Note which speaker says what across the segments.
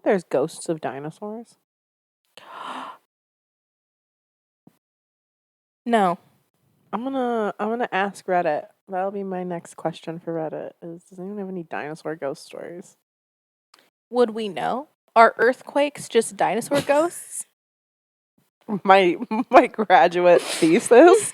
Speaker 1: there's ghosts of dinosaurs?
Speaker 2: No.
Speaker 1: I'm gonna ask Reddit. That'll be my next question for Reddit. Does anyone have any dinosaur ghost stories?
Speaker 2: Would we know? Are earthquakes just dinosaur ghosts?
Speaker 1: My graduate thesis.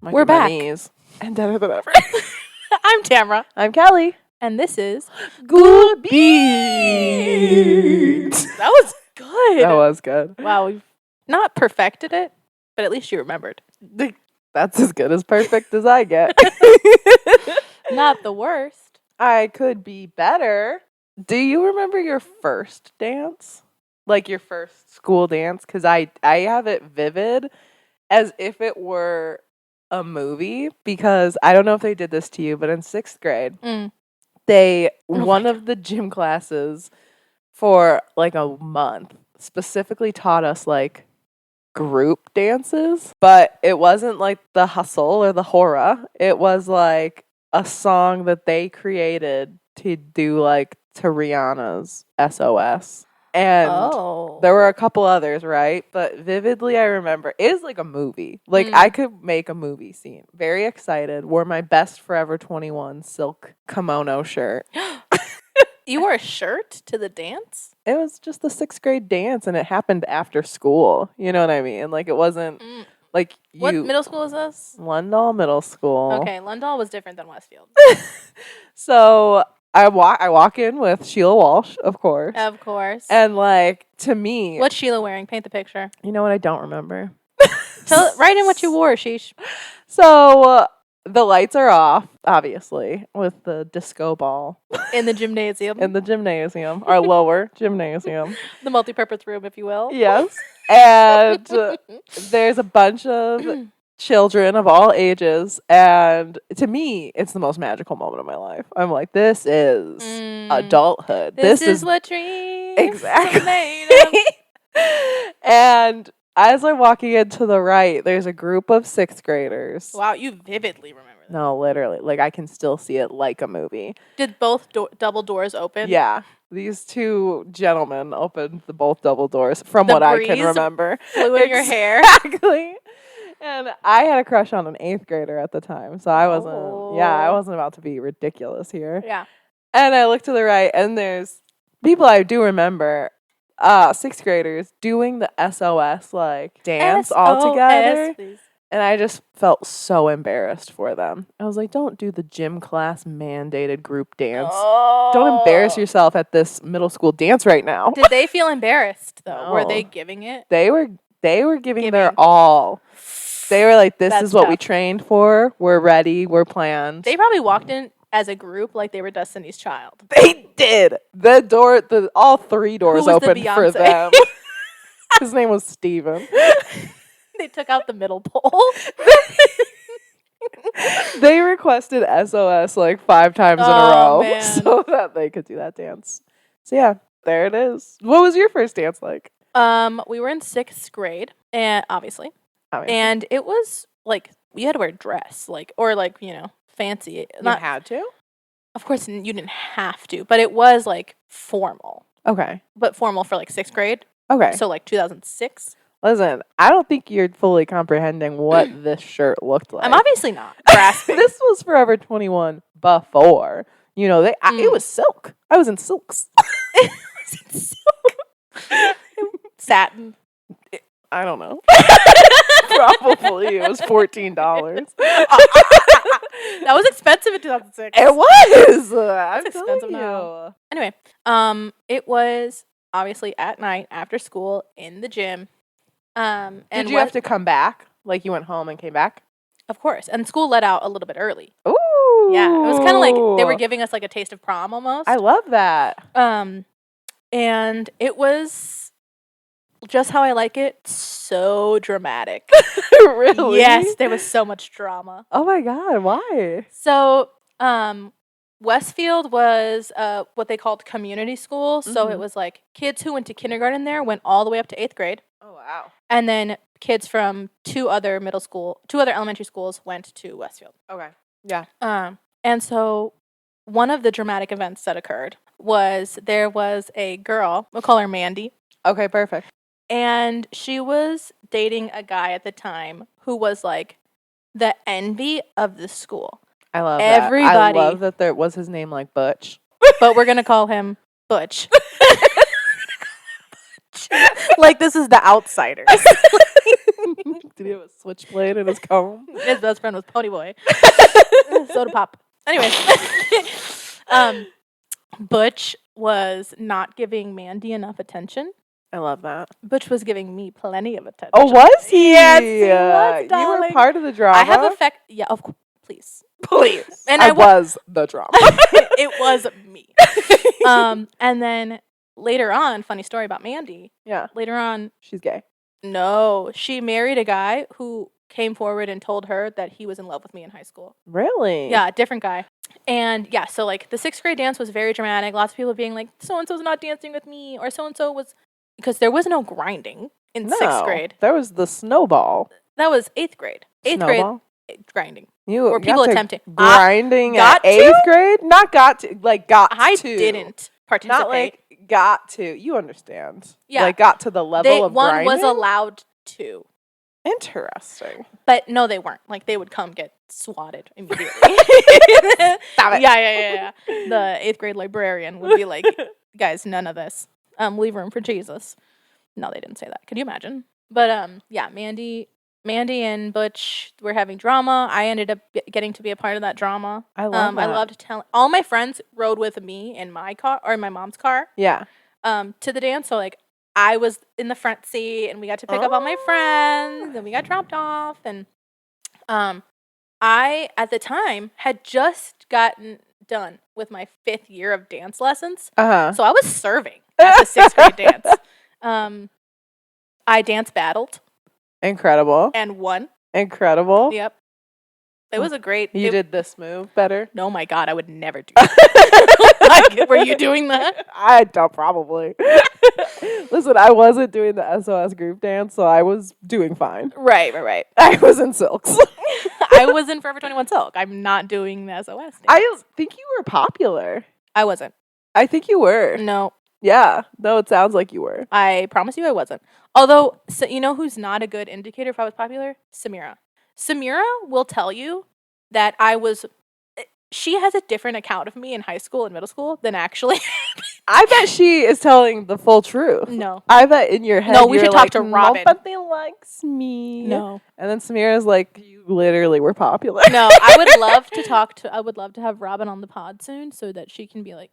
Speaker 2: We're back.
Speaker 1: And better than ever.
Speaker 2: I'm Tamara.
Speaker 1: I'm Kelly.
Speaker 2: And this is
Speaker 1: Good Beats.
Speaker 2: That was good.
Speaker 1: That was good.
Speaker 2: Wow, we've not perfected it, but at least you remembered.
Speaker 1: That's as good as perfect as I get.
Speaker 2: Not the worst.
Speaker 1: I could be better. Do you remember your first dance? Like your first school dance? Because I have it vivid as if it were a movie, because I don't know if they did this to you, but in 6th grade, one of the gym classes for like a month specifically taught us like group dances, but it wasn't like the hustle or the hora. It was like a song that they created to do like to Rihanna's SOS. And there were a couple others, right? But vividly, I remember it is like a movie. Like I could make a movie scene. Very excited. Wore my best Forever 21 silk kimono shirt.
Speaker 2: You wore a shirt to the dance?
Speaker 1: It was just the 6th grade dance, and it happened after school. You know what I mean? Like it wasn't like you.
Speaker 2: What middle school is this?
Speaker 1: Lundall Middle School.
Speaker 2: Okay, Lundall was different than Westfield.
Speaker 1: So I walk in with Sheila Walsh, of course.
Speaker 2: Of course.
Speaker 1: And like to me,
Speaker 2: what's Sheila wearing? Paint the picture.
Speaker 1: You know what? I don't remember.
Speaker 2: Write in what you wore, sheesh.
Speaker 1: So the lights are off, obviously, with the disco ball
Speaker 2: in the gymnasium.
Speaker 1: Our lower gymnasium,
Speaker 2: the multi-purpose room, if you will.
Speaker 1: Yes, and there's a bunch of children of all ages, and to me it's the most magical moment of my life. I'm like, this is adulthood.
Speaker 2: This is what dreams
Speaker 1: exactly
Speaker 2: are made of.
Speaker 1: And as I'm walking into the right, there's a group of 6th graders.
Speaker 2: Wow, you vividly remember that.
Speaker 1: No, literally, like I can still see it like a movie.
Speaker 2: Did both double doors open?
Speaker 1: Yeah. These two gentlemen opened both double doors from what I can remember.
Speaker 2: Flew in your hair.
Speaker 1: Exactly. And I had a crush on an 8th grader at the time, so I wasn't about to be ridiculous here.
Speaker 2: Yeah. And
Speaker 1: I look to the right, and there's people I do remember, 6th graders doing the SOS like dance all together. Please. And I just felt so embarrassed for them. I was like, don't do the gym class mandated group dance. Don't embarrass yourself at this middle school dance right now.
Speaker 2: Did they feel embarrassed though?
Speaker 1: No.
Speaker 2: Were they giving it?
Speaker 1: They were giving their all. They were like, this is what we trained for. We're ready. We're planned.
Speaker 2: They probably walked in as a group like they were Destiny's Child.
Speaker 1: They did. All 3 doors opened for them. His name was Steven.
Speaker 2: They took out the middle pole.
Speaker 1: They requested SOS like 5 times in a row so that they could do that dance. So yeah, there it is. What was your first dance like?
Speaker 2: We were in 6th grade, and obviously. And it was like you had to wear a dress, or fancy.
Speaker 1: You had to?
Speaker 2: Of course, you didn't have to, but it was like formal.
Speaker 1: Okay.
Speaker 2: But formal for like 6th grade.
Speaker 1: Okay.
Speaker 2: So like 2006.
Speaker 1: Listen, I don't think you're fully comprehending what this shirt looked like.
Speaker 2: I'm obviously not grasping.
Speaker 1: This was Forever 21 before. It was silk. I was in silks.
Speaker 2: Satin.
Speaker 1: I don't know. Probably. It was $14.
Speaker 2: That was expensive in 2006.
Speaker 1: It was.
Speaker 2: It's expensive now. Anyway, it was obviously at night after school in the gym.
Speaker 1: Did you have to come back? Like you went home and came back?
Speaker 2: Of course. And school let out a little bit early.
Speaker 1: Ooh.
Speaker 2: Yeah. It was kind of like they were giving us like a taste of prom almost.
Speaker 1: I love that.
Speaker 2: And it was just how I like it. So dramatic.
Speaker 1: Really?
Speaker 2: Yes. There was so much drama.
Speaker 1: Oh my God. Why?
Speaker 2: So, Westfield was what they called community school. So it was like kids who went to kindergarten there went all the way up to 8th grade.
Speaker 1: Oh, wow.
Speaker 2: And then kids from two other elementary schools went to Westfield.
Speaker 1: Okay. Yeah.
Speaker 2: And so one of the dramatic events that occurred was there was a girl, we'll call her Mandy.
Speaker 1: Okay, perfect.
Speaker 2: And she was dating a guy at the time who was like the envy of the school.
Speaker 1: I love
Speaker 2: Everybody.
Speaker 1: that. I love that there was his name like Butch.
Speaker 2: But we're going to call him Butch. Like this is the Outsiders.
Speaker 1: Did he have a switchblade in his comb?
Speaker 2: His best friend was Ponyboy. Soda Pop. Anyway. Butch was not giving Mandy enough attention.
Speaker 1: I love that.
Speaker 2: Butch was giving me plenty of attention.
Speaker 1: Oh, was he?
Speaker 2: Yes, he was,
Speaker 1: You
Speaker 2: darling.
Speaker 1: were part of the drama.
Speaker 2: I have yeah, of course. Please.
Speaker 1: And I was the drama.
Speaker 2: It was me. And then later on, funny story about Mandy.
Speaker 1: Yeah.
Speaker 2: Later on.
Speaker 1: She's gay.
Speaker 2: No. She married a guy who came forward and told her that he was in love with me in high school.
Speaker 1: Really?
Speaker 2: Yeah, different guy. And yeah, so like the 6th grade dance was very dramatic. Lots of people being like, so-and-so's not dancing with me. Or so-and-so was... Because there was no grinding in 6th grade.
Speaker 1: There was the snowball.
Speaker 2: That was 8th grade. 8th
Speaker 1: snowball?
Speaker 2: grade, grinding.
Speaker 1: Or
Speaker 2: people attempting.
Speaker 1: Grinding at 8th grade? Not got to. Like got
Speaker 2: I
Speaker 1: to.
Speaker 2: didn't participate.
Speaker 1: Not like got to. You understand.
Speaker 2: Yeah.
Speaker 1: Like got to the level of grinding?
Speaker 2: One was allowed to.
Speaker 1: Interesting.
Speaker 2: But no, they weren't. Like they would come get swatted immediately.
Speaker 1: Stop it.
Speaker 2: Yeah. The 8th grade librarian would be like, guys, none of this. Leave room for Jesus. No, they didn't say that. Could you imagine? But yeah, Mandy and Butch were having drama. I ended up getting to be a part of that drama.
Speaker 1: I love that.
Speaker 2: I loved telling. All my friends rode with me in my car or in my mom's car.
Speaker 1: Yeah.
Speaker 2: To the dance. So like I was in the front seat and we got to pick up all my friends and we got dropped off and I at the time had just gotten done with my 5th year of dance lessons. So I was serving at the 6th grade dance. I dance battled.
Speaker 1: Incredible.
Speaker 2: And won.
Speaker 1: Incredible.
Speaker 2: Yep. It was a great...
Speaker 1: You did this move better?
Speaker 2: Oh my God, I would never do that. Like, were you doing that?
Speaker 1: I don't, probably. Listen, I wasn't doing the SOS group dance, so I was doing fine.
Speaker 2: Right.
Speaker 1: I was in silks.
Speaker 2: I was in Forever 21 Silk. I'm not doing the SOS dance.
Speaker 1: I think you were popular.
Speaker 2: I wasn't.
Speaker 1: I think you were.
Speaker 2: No.
Speaker 1: Yeah. No, it sounds like you were.
Speaker 2: I promise you I wasn't. Although, so, you know who's not a good indicator if I was popular? Samira. Samira will tell you that I was... She has a different account of me in high school and middle school than actually...
Speaker 1: I bet she is telling the full truth.
Speaker 2: No.
Speaker 1: I bet in your head
Speaker 2: no, we
Speaker 1: you're
Speaker 2: should
Speaker 1: like,
Speaker 2: talk to Robin.
Speaker 1: Nobody likes me.
Speaker 2: No.
Speaker 1: And then Samira's like, you literally were popular.
Speaker 2: No, I would love to have Robin on the pod soon so that she can be like,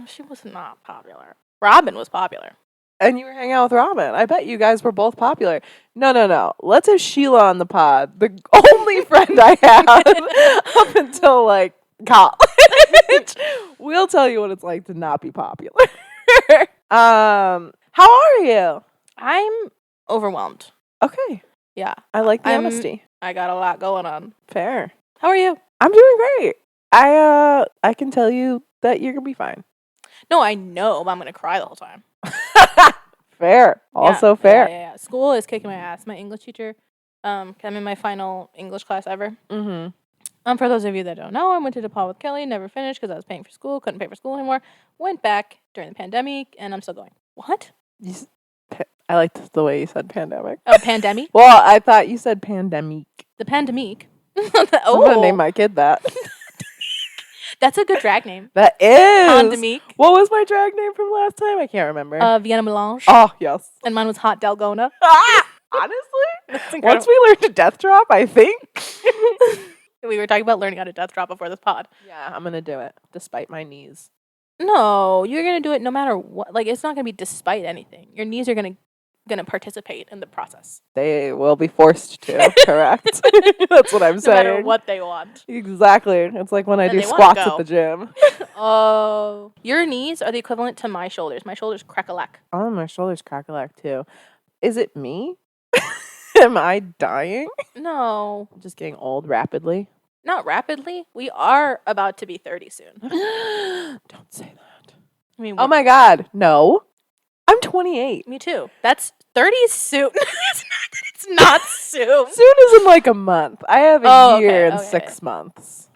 Speaker 2: oh, she was not popular. Robin was popular.
Speaker 1: And you were hanging out with Robin. I bet you guys were both popular. No. Let's have Sheila on the pod. The only friend I had up until like college. We'll tell you what it's like to not be popular. How are you?
Speaker 2: I'm overwhelmed.
Speaker 1: Okay.
Speaker 2: Yeah.
Speaker 1: I like the honesty.
Speaker 2: I got a lot going on.
Speaker 1: Fair.
Speaker 2: How are you?
Speaker 1: I'm doing great. I can tell you that you're gonna be fine.
Speaker 2: No, I know, but I'm gonna cry the whole time.
Speaker 1: Fair. Also fair.
Speaker 2: Yeah. School is kicking my ass. My English teacher, I'm in my final English class ever.
Speaker 1: Mm-hmm.
Speaker 2: For those of you that don't know, I went to DePaul with Kelly, never finished because I was paying for school, couldn't pay for school anymore. Went back during the pandemic, and I'm still going. What?
Speaker 1: I liked the way you said pandemic.
Speaker 2: Oh, pandemic?
Speaker 1: Well, I thought you said pandemic.
Speaker 2: The pandemic.
Speaker 1: I'm gonna name my kid that.
Speaker 2: That's a good drag name.
Speaker 1: That is.
Speaker 2: Pandemic.
Speaker 1: What was my drag name from last time? I can't remember.
Speaker 2: Vienna Melange.
Speaker 1: Oh, yes.
Speaker 2: And mine was Hot Dalgona.
Speaker 1: Honestly? Once we learned to death drop, I think.
Speaker 2: We were talking about learning how to death drop before this pod.
Speaker 1: Yeah, I'm gonna do it, despite my knees.
Speaker 2: No, you're gonna do it no matter what. Like, it's not gonna be despite anything. Your knees are gonna participate in the process.
Speaker 1: They will be forced to, correct? That's what I'm saying.
Speaker 2: No matter what they want.
Speaker 1: Exactly. It's like when I do
Speaker 2: they wanna
Speaker 1: squats
Speaker 2: go.
Speaker 1: at the gym.
Speaker 2: Oh. Your knees are the equivalent to my shoulders. My shoulders crack-a-lack.
Speaker 1: Oh, my shoulders crack-a-lack too. Is it me? Am I dying?
Speaker 2: No.
Speaker 1: I'm just getting old rapidly.
Speaker 2: not rapidly. We are about to be 30 soon.
Speaker 1: Don't say that.
Speaker 2: I mean,
Speaker 1: Oh my God. No. I'm 28.
Speaker 2: me too. That's 30 soon. It's not soon.
Speaker 1: Soon is in like a month. I have a year and
Speaker 2: okay.
Speaker 1: 6 months.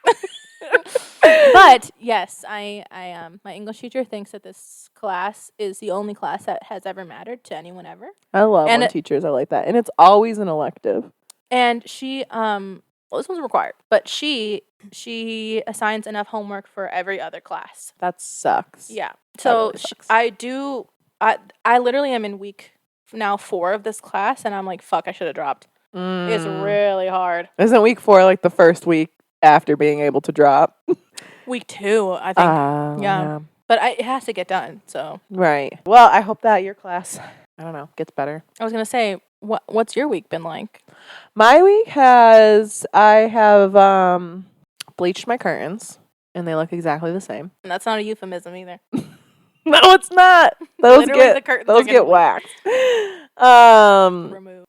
Speaker 2: But yes, I my English teacher thinks that this class is the only class that has ever mattered to anyone ever.
Speaker 1: I love when teachers are like that. And it's always an elective.
Speaker 2: And she well, this one's required, but she assigns enough homework for every other class.
Speaker 1: That sucks.
Speaker 2: Yeah.
Speaker 1: That
Speaker 2: So
Speaker 1: really sucks.
Speaker 2: I literally am in week now 4 of this class, and I'm like, fuck, I should have dropped. It's really hard.
Speaker 1: Isn't week 4 like the first week after being able to drop?
Speaker 2: Week 2, I think. Yeah. But it has to get done, so.
Speaker 1: Right. Well, I hope that your class, I don't know, gets better.
Speaker 2: I was going to say, what's your week been like?
Speaker 1: My week I have bleached my curtains, and they look exactly the same.
Speaker 2: And that's not a euphemism either.
Speaker 1: No, it's not. Those get waxed.
Speaker 2: Remove.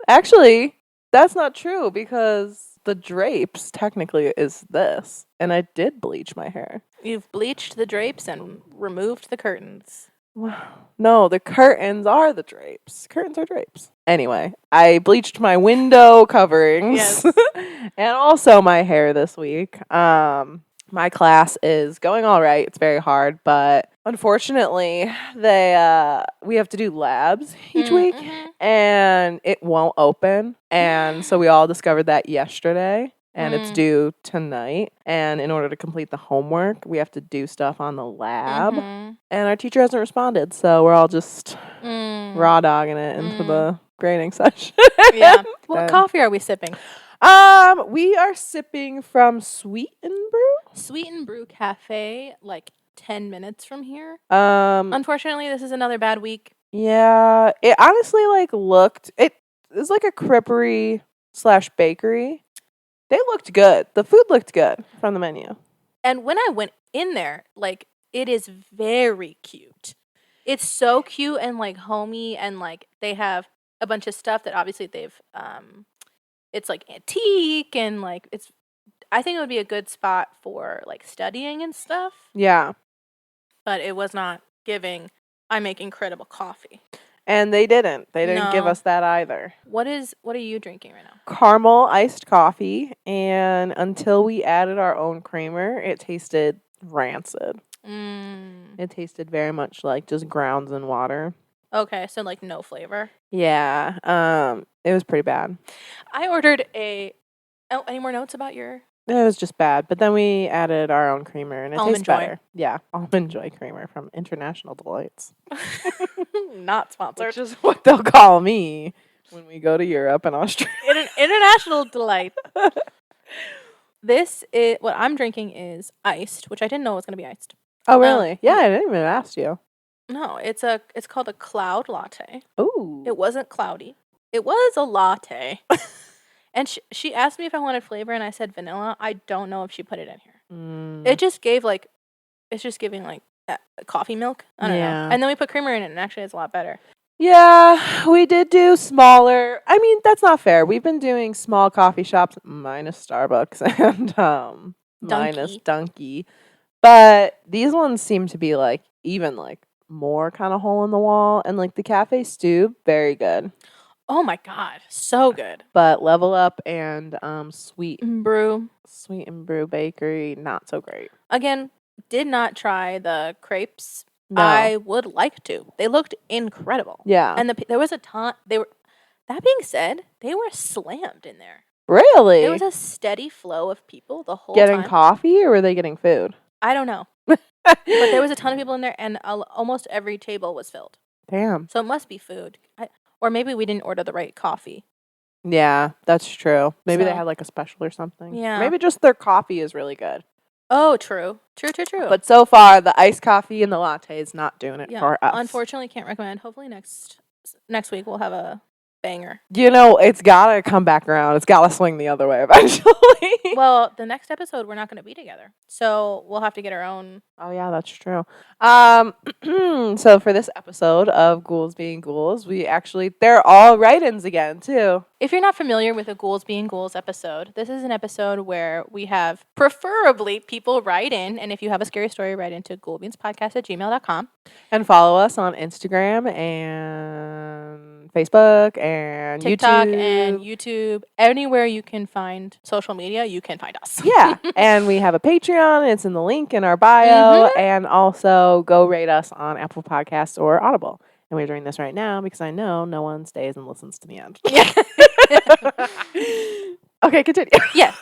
Speaker 1: Actually, that's not true because the drapes technically is this, and I did bleach my hair.
Speaker 2: You've bleached the drapes and removed the curtains.
Speaker 1: Wow. No, the curtains are the drapes. Curtains are drapes. Anyway, I bleached my window coverings.
Speaker 2: Yes.
Speaker 1: And also my hair this week. My class is going all right. It's very hard, but unfortunately, we have to do labs each week, and it won't open. And so we all discovered that yesterday, and it's due tonight. And in order to complete the homework, we have to do stuff on the lab. And our teacher hasn't responded, so we're all just raw dogging it into the grading session.
Speaker 2: Yeah. What coffee are we sipping?
Speaker 1: We are sipping from Sweet and Brew.
Speaker 2: Sweet and Brew Cafe, like 10 minutes from here. Unfortunately, this is another bad week.
Speaker 1: Yeah, it honestly it was like a creperie / bakery. They looked good. The food looked good from the menu.
Speaker 2: And when I went in there, like, it is very cute. It's so cute and like homey, and like they have a bunch of stuff that obviously they've it's like antique, and like I think it would be a good spot for like studying and stuff.
Speaker 1: Yeah.
Speaker 2: But it was not giving I make incredible coffee.
Speaker 1: And they didn't. They didn't give us that either.
Speaker 2: What are you drinking right now?
Speaker 1: Caramel iced coffee, and until we added our own creamer, it tasted rancid. It tasted very much like just grounds and water.
Speaker 2: Okay, so like no flavor.
Speaker 1: Yeah. It was pretty bad.
Speaker 2: I ordered any more notes about your?
Speaker 1: It was just bad, but then we added our own creamer, and it tastes better. Yeah, Almond Joy creamer from International Delights.
Speaker 2: Not sponsored.
Speaker 1: Which is what they'll call me when we go to Europe and Australia.
Speaker 2: International Delight. What I'm drinking is iced, which I didn't know was going to be iced.
Speaker 1: Oh, really? Yeah, I didn't even ask you.
Speaker 2: No, it's called a cloud latte.
Speaker 1: Ooh.
Speaker 2: It wasn't cloudy. It was a latte. And she asked me if I wanted flavor, and I said vanilla. I don't know if she put it in here. It just gave it's just giving like coffee milk. I don't know. And then we put creamer in it, and actually it's a lot better.
Speaker 1: Yeah, we did do smaller. I mean, that's not fair. We've been doing small coffee shops minus Starbucks and minus Dunky. But these ones seem to be like even like more kind of hole in the wall, and like the Cafe Stew, very good.
Speaker 2: Oh my god, so good.
Speaker 1: But Level Up and Sweet and Brew Bakery, not so great.
Speaker 2: Again, did not try the crepes. No. I would like to. They looked incredible. Yeah. And there was a ton. That being said, they were slammed in there.
Speaker 1: Really?
Speaker 2: There was a steady flow of people the whole time.
Speaker 1: Getting coffee, or were they getting food?
Speaker 2: I don't know. But there was a ton of people in there, and almost every table was filled.
Speaker 1: Damn.
Speaker 2: So it must be food. Or maybe we didn't order the right coffee.
Speaker 1: Yeah, that's true. Maybe they had like a special or something. Yeah. Maybe just their coffee is really good.
Speaker 2: Oh, true. True.
Speaker 1: But so far, the iced coffee and the latte is not doing it for us.
Speaker 2: Unfortunately, can't recommend. Hopefully next week we'll have a Banger.
Speaker 1: You know, it's gotta come back around. It's gotta swing the other way eventually.
Speaker 2: Well, the next episode we're not going to be together, so we'll have to get our own.
Speaker 1: Oh yeah, that's true. So for this episode of Ghouls Being Ghouls, they're all write-ins again too.
Speaker 2: If you're not familiar with a Ghouls Being Ghouls episode, this is an episode where we have preferably people write in, and if you have a scary story, write into ghoulbeanspodcast@gmail.com.
Speaker 1: And follow us on Instagram and Facebook and
Speaker 2: TikTok
Speaker 1: YouTube.
Speaker 2: and YouTube. Anywhere you can find social media, you can find us.
Speaker 1: Yeah. And we have a Patreon. It's in the link in our bio. And also go rate us on Apple Podcasts or Audible. And we're doing this right now because I know no one stays and listens to the end.
Speaker 2: Yeah.
Speaker 1: Okay, continue.
Speaker 2: Yeah.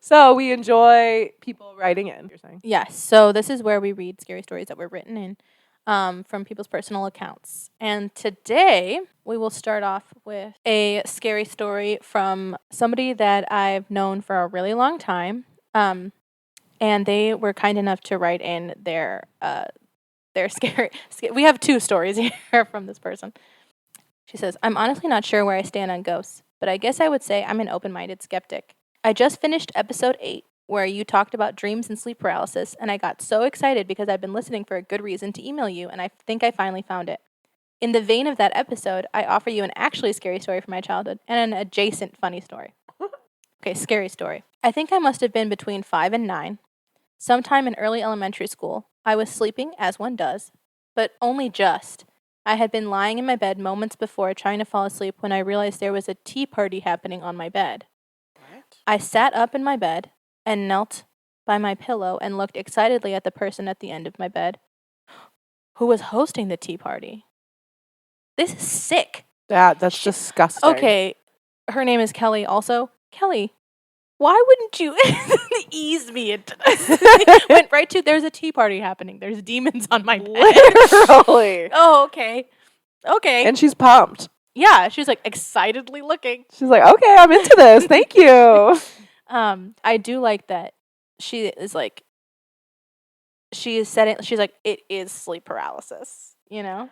Speaker 1: So we enjoy people writing in, you're saying?
Speaker 2: Yes. So this is where we read scary stories that were written in from people's personal accounts. And today we will start off with a scary story from somebody that I've known for a really long time. And they were kind enough to write in their scary. We have 2 stories here from this person. She says, I'm honestly not sure where I stand on ghosts, but I guess I would say I'm an open-minded skeptic. I just finished episode 8, where you talked about dreams and sleep paralysis, and I got so excited because I've been listening for a good reason to email you, and I think I finally found it. In the vein of that episode, I offer you an actually scary story from my childhood and an adjacent funny story. Okay, scary story. I think I must have been between 5 and 9. Sometime in early elementary school, I was sleeping, as one does, but only just. I had been lying in my bed moments before trying to fall asleep when I realized there was a tea party happening on my bed.
Speaker 1: What?
Speaker 2: I sat up in my bed and knelt by my pillow and looked excitedly at the person at the end of my bed who was hosting the tea party. This is sick.
Speaker 1: That's disgusting.
Speaker 2: Okay, her name is Kelly also. Kelly, why wouldn't you ease me into this? Went right to, there's a tea party happening. There's demons on my bed.
Speaker 1: Literally.
Speaker 2: Oh, okay. Okay.
Speaker 1: And she's pumped.
Speaker 2: Yeah, she's like excitedly looking.
Speaker 1: She's like, okay, I'm into this. Thank you.
Speaker 2: I do like that she is like, she's like, it is sleep paralysis, you know?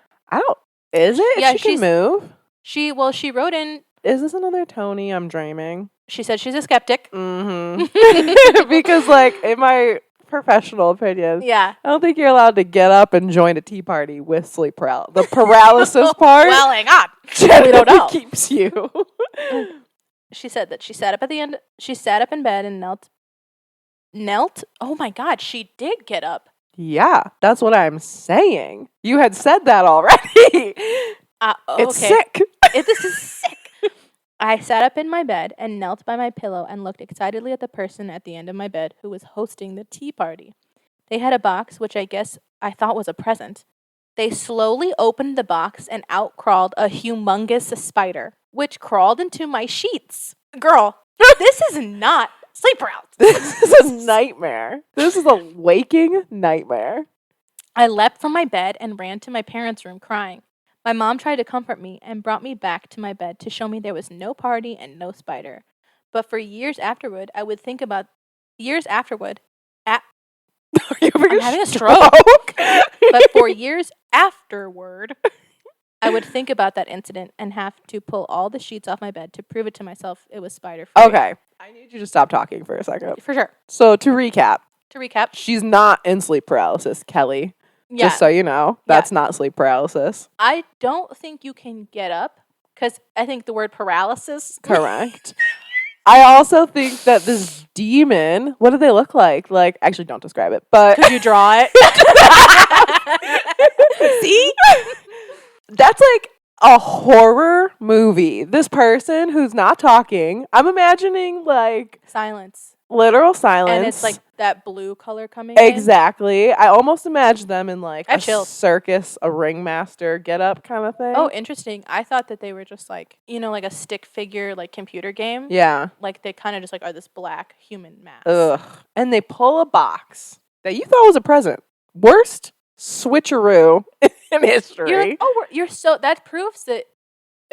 Speaker 1: Is it?
Speaker 2: Yeah,
Speaker 1: she can move.
Speaker 2: She wrote in.
Speaker 1: Is this another Tony? I'm dreaming.
Speaker 2: She said she's a skeptic.
Speaker 1: Mm-hmm. Because, like, in my professional opinion,
Speaker 2: Yeah.
Speaker 1: I don't think you're allowed to get up and join a tea party with sleep paralysis. The paralysis part.
Speaker 2: Well, hang on.
Speaker 1: We don't know. Keeps you.
Speaker 2: She said that she sat up at the end. She sat up in bed and knelt. Knelt? Oh my God, she did get up.
Speaker 1: Yeah, that's what I'm saying. You had said that already.
Speaker 2: Okay.
Speaker 1: It's sick.
Speaker 2: This is sick. I sat up in my bed and knelt by my pillow and looked excitedly at the person at the end of my bed who was hosting the tea party. They had a box, which I guess I thought was a present. They slowly opened the box and out crawled a humongous spider, which crawled into my sheets. Girl, this is not sleep paralysis.
Speaker 1: This is a nightmare. This is a waking nightmare.
Speaker 2: I leapt from my bed and ran to my parents' room crying. My mom tried to comfort me and brought me back to my bed to show me there was no party and no spider. But for years afterward, I would think about I'm having a stroke. But for years afterward, I would think about that incident and have to pull all the sheets off my bed to prove it to myself it was spider-free.
Speaker 1: Okay. I need you to stop talking for a second.
Speaker 2: For sure.
Speaker 1: So to recap,
Speaker 2: she's
Speaker 1: not in sleep paralysis, Kelly.
Speaker 2: Yeah.
Speaker 1: Just so you know, that's not sleep paralysis.
Speaker 2: I don't think you can get up because I think the word paralysis.
Speaker 1: Correct. I also think that this demon, what do they look like? Like, actually, don't describe it, but.
Speaker 2: Could you draw it? See?
Speaker 1: That's like a horror movie. This person who's not talking, I'm imagining like.
Speaker 2: Silence.
Speaker 1: Literal silence.
Speaker 2: And it's like that blue color coming
Speaker 1: Exactly. In. I almost imagine them in like a
Speaker 2: chills.
Speaker 1: circus, a ringmaster get up kind of thing.
Speaker 2: Oh, interesting. I thought that they were just like, like a stick figure, like computer game.
Speaker 1: Yeah.
Speaker 2: Like they kind of just like are this black human mass.
Speaker 1: Ugh. And they pull a box that you thought was a present. Worst switcheroo in history.
Speaker 2: You're like, that proves that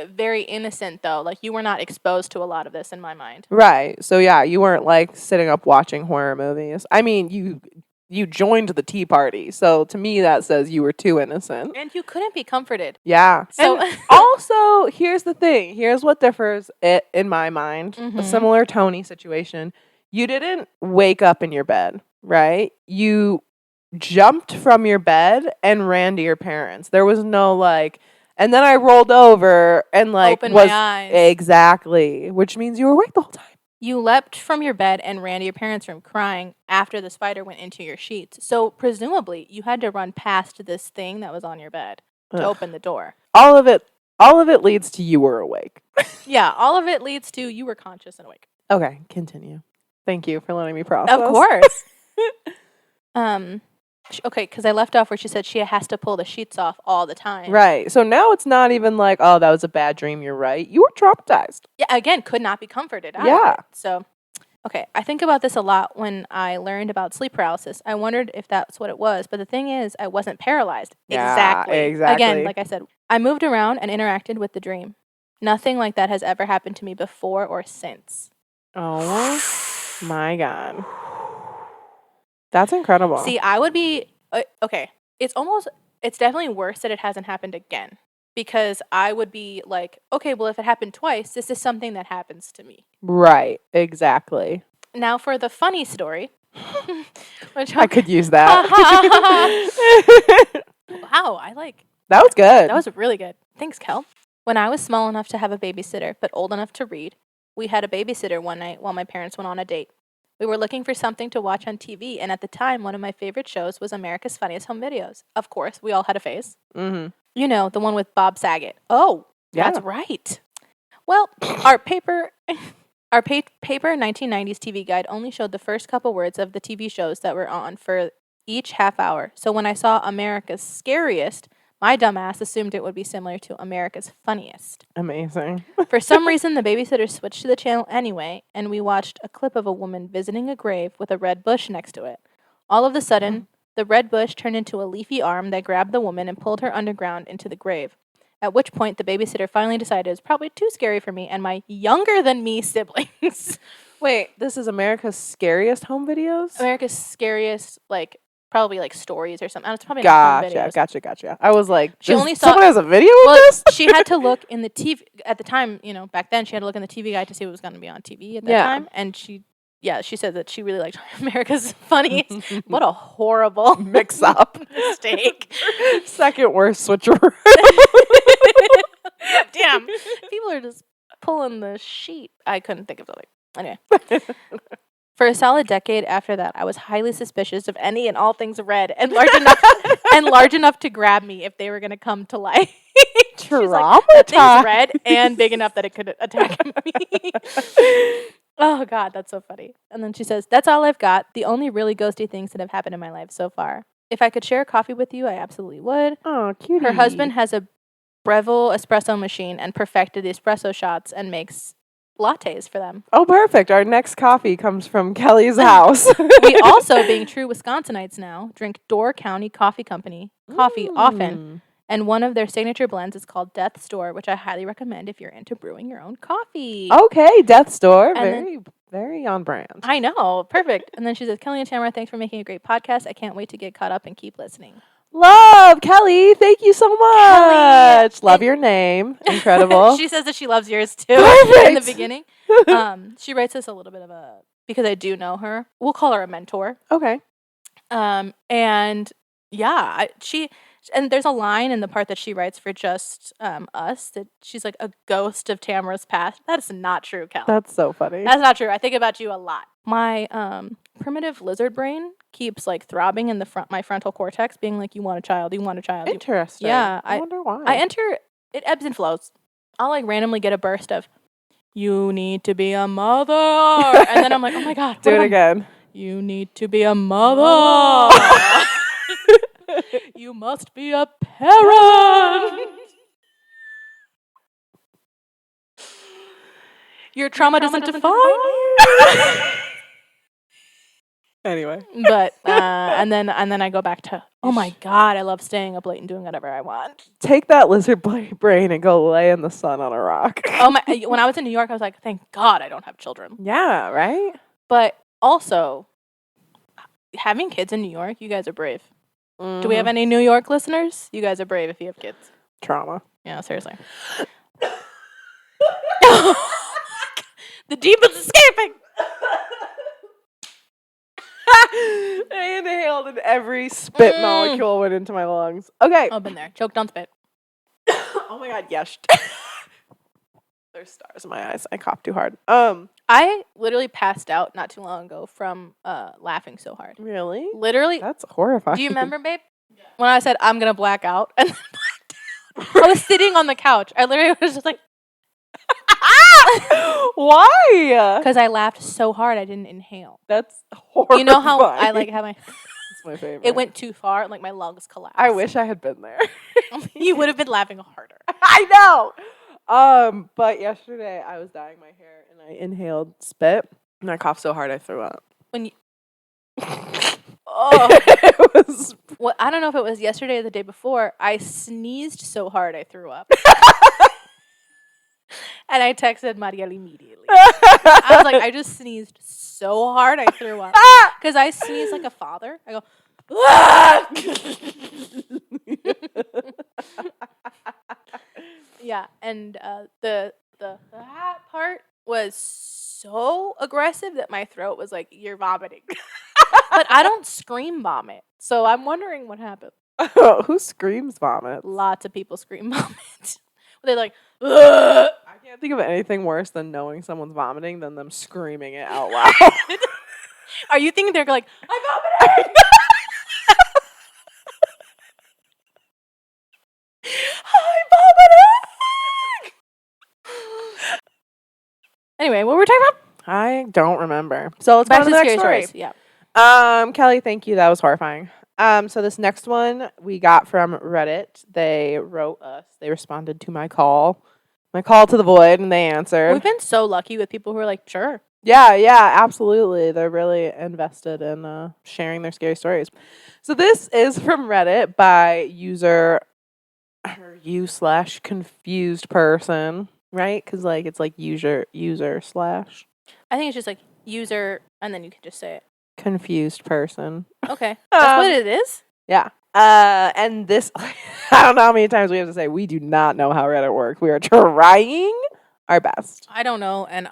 Speaker 2: very innocent though. Like you were not exposed to a lot of this in my mind.
Speaker 1: Right. So yeah, you weren't like sitting up watching horror movies. I mean, you you joined the tea party. So to me, that says you were too innocent.
Speaker 2: And you couldn't be comforted.
Speaker 1: Yeah.
Speaker 2: So
Speaker 1: And also, here's the thing. Here's what differs it in my mind. A similar Tony situation. You didn't wake up in your bed, right? You jumped from your bed and ran to your parents. There was no like, and then I rolled over and like
Speaker 2: open my eyes.
Speaker 1: Exactly, which means you were awake the whole time.
Speaker 2: You leapt from your bed and ran to your parents' room crying after the spider went into your sheets. So presumably you had to run past this thing that was on your bed to open the door.
Speaker 1: All of it leads to you were awake.
Speaker 2: Yeah, all of it leads to you were conscious and awake.
Speaker 1: Okay, continue. Thank you for letting me process.
Speaker 2: Of course. Okay, because I left off where she said she has to pull the sheets off all the time.
Speaker 1: Right. So now it's not even like, oh, that was a bad dream. You're right. You were traumatized.
Speaker 2: Yeah, again, could not be comforted out
Speaker 1: Yeah.
Speaker 2: of it. So, okay, I think about this a lot when I learned about sleep paralysis. I wondered if that's what it was, but the thing is, I wasn't paralyzed.
Speaker 1: Yeah, exactly.
Speaker 2: Again, like I said, I moved around and interacted with the dream. Nothing like that has ever happened to me before or since.
Speaker 1: Oh my God. That's incredible.
Speaker 2: See, I would be, okay, it's definitely worse that it hasn't happened again. Because I would be like, okay, well, if it happened twice, this is something that happens to me.
Speaker 1: Right, exactly.
Speaker 2: Now for the funny story. Which
Speaker 1: I could use that.
Speaker 2: Wow,
Speaker 1: that was good.
Speaker 2: That was really good. Thanks, Kel. When I was small enough to have a babysitter, but old enough to read, we had a babysitter one night while my parents went on a date. We were looking for something to watch on TV, and at the time, one of my favorite shows was America's Funniest Home Videos. Of course, we all had a phase.
Speaker 1: Mm-hmm.
Speaker 2: You know, the one with Bob Saget. Oh,
Speaker 1: yeah.
Speaker 2: That's right. Well, our paper 1990s TV guide only showed the first couple words of the TV shows that were on for each half hour. So when I saw America's Scariest, my dumbass assumed it would be similar to America's Funniest.
Speaker 1: Amazing.
Speaker 2: For some reason, the babysitter switched to the channel anyway, and we watched a clip of a woman visiting a grave with a red bush next to it. All of a sudden, the red bush turned into a leafy arm that grabbed the woman and pulled her underground into the grave. At which point, the babysitter finally decided it was probably too scary for me and my younger-than-me siblings.
Speaker 1: Wait, this is America's Scariest Home Videos?
Speaker 2: America's Scariest, probably stories or something. It's probably not home videos.
Speaker 1: Gotcha. I was like,
Speaker 2: she only saw
Speaker 1: someone has a video of this?
Speaker 2: She had to look in the TV at the time. You know, back then she had to look in the TV guide to see what was going to be on TV at that time. And she said that she really liked America's Funniest. What a horrible
Speaker 1: mix-up
Speaker 2: mistake.
Speaker 1: Second worst switcheroo.
Speaker 2: Damn, people are just pulling the sheet. I couldn't think of something. Anyway. For a solid decade after that, I was highly suspicious of any and all things red and large enough to grab me if they were going to come to life. She's like, that thing's red and big enough that it could attack me. Oh, God, that's so funny. And then she says, that's all I've got. The only really ghosty things that have happened in my life so far. If I could share a coffee with you, I absolutely would.
Speaker 1: Oh, cutie.
Speaker 2: Her husband has a Breville espresso machine and perfected the espresso shots and makes lattes for them.
Speaker 1: Oh, perfect. Our next coffee comes from Kelly's house.
Speaker 2: We also, being true Wisconsinites now, drink Door County Coffee Company coffee often. And one of their signature blends is called Death's Door, which I highly recommend if you're into brewing your own coffee.
Speaker 1: Okay, Death's Door. Very on brand.
Speaker 2: I know. Perfect. And then she says, Kelly and Tamara, thanks for making a great podcast. I can't wait to get caught up and keep listening.
Speaker 1: Love, Kelly. Thank you so much. Love your name. Incredible.
Speaker 2: She says that she loves yours too.
Speaker 1: Perfect.
Speaker 2: In the beginning. She writes us a little bit of because I do know her. We'll call her a mentor.
Speaker 1: Okay.
Speaker 2: And yeah, and there's a line in the part that she writes for just us that she's like a ghost of Tamara's past. That is not true, Kel.
Speaker 1: That's so funny.
Speaker 2: That's not true. I think about you a lot. My primitive lizard brain keeps throbbing in my frontal cortex, being like, "You want a child? You want a child?"
Speaker 1: Interesting.
Speaker 2: Yeah,
Speaker 1: I wonder why.
Speaker 2: I enter. It ebbs and flows. I'll randomly get a burst of, "You need to be a mother," and then I'm like, "Oh my God!"
Speaker 1: Do it again.
Speaker 2: You need to be a mother. You must be a parent. Your trauma doesn't define you.
Speaker 1: Anyway.
Speaker 2: But and then I go back to, oh my God, I love staying up late and doing whatever I want.
Speaker 1: Take that lizard brain and go lay in the sun on a rock.
Speaker 2: Oh my! When I was in New York, I was like, thank God I don't have children.
Speaker 1: Yeah, right?
Speaker 2: But also, having kids in New York, you guys are brave.
Speaker 1: Mm-hmm.
Speaker 2: Do we have any New York listeners? You guys are brave if you have kids.
Speaker 1: Trauma?
Speaker 2: Yeah, seriously. The demon's escaping.
Speaker 1: I inhaled and every spit molecule went into my lungs. Okay.
Speaker 2: I've been there. Choked on spit.
Speaker 1: Oh my god, yes. There's stars in my eyes. I coughed too hard.
Speaker 2: I literally passed out not too long ago from laughing so hard.
Speaker 1: Really?
Speaker 2: Literally.
Speaker 1: That's horrifying.
Speaker 2: Do you remember, babe? Yeah. When I said I'm gonna black out and then blacked out. I was sitting on the couch. I literally was just like,
Speaker 1: why?
Speaker 2: Because I laughed so hard I didn't inhale.
Speaker 1: That's horrifying.
Speaker 2: You know how I like have my.
Speaker 1: That's my favorite.
Speaker 2: It went too far, and like my lungs collapsed.
Speaker 1: I wish I had been there.
Speaker 2: You would have been laughing harder.
Speaker 1: I know. But yesterday I was dyeing my hair and I inhaled spit and I coughed so hard I threw up.
Speaker 2: When you.
Speaker 1: Oh, it was.
Speaker 2: Well, I don't know if it was yesterday or the day before. I sneezed so hard I threw up. And I texted Mariel immediately. I was like, I just sneezed so hard I threw up. Because I sneeze like a father. I go, yeah. And the part was so aggressive that my throat was like, you're vomiting. But I don't scream vomit. So I'm wondering what happened.
Speaker 1: Who screams vomit?
Speaker 2: Lots of people scream vomit. They're like, ugh.
Speaker 1: I can't think of anything worse than knowing someone's vomiting than them screaming it out loud.
Speaker 2: Are you thinking they're like, I vomited?
Speaker 1: I'm vomiting!
Speaker 2: Anyway, what were we talking about?
Speaker 1: I don't remember. So let's
Speaker 2: Back
Speaker 1: go to
Speaker 2: to
Speaker 1: the
Speaker 2: scary
Speaker 1: next story.
Speaker 2: stories. Yeah.
Speaker 1: Kelly, thank you. That was horrifying. So this next one we got from Reddit. They wrote us. They responded to my call to the void, and they answered.
Speaker 2: We've been so lucky with people who are like, sure.
Speaker 1: Yeah, absolutely. They're really invested in sharing their scary stories. So this is from Reddit by u/confused person, right? Because like it's like user /
Speaker 2: I think it's just like user, and then you can just say it.
Speaker 1: Confused person.
Speaker 2: Okay. That's what it is?
Speaker 1: Yeah. And this, I don't know how many times we have to say, we do not know how Reddit works. We are trying our best.
Speaker 2: I don't know, and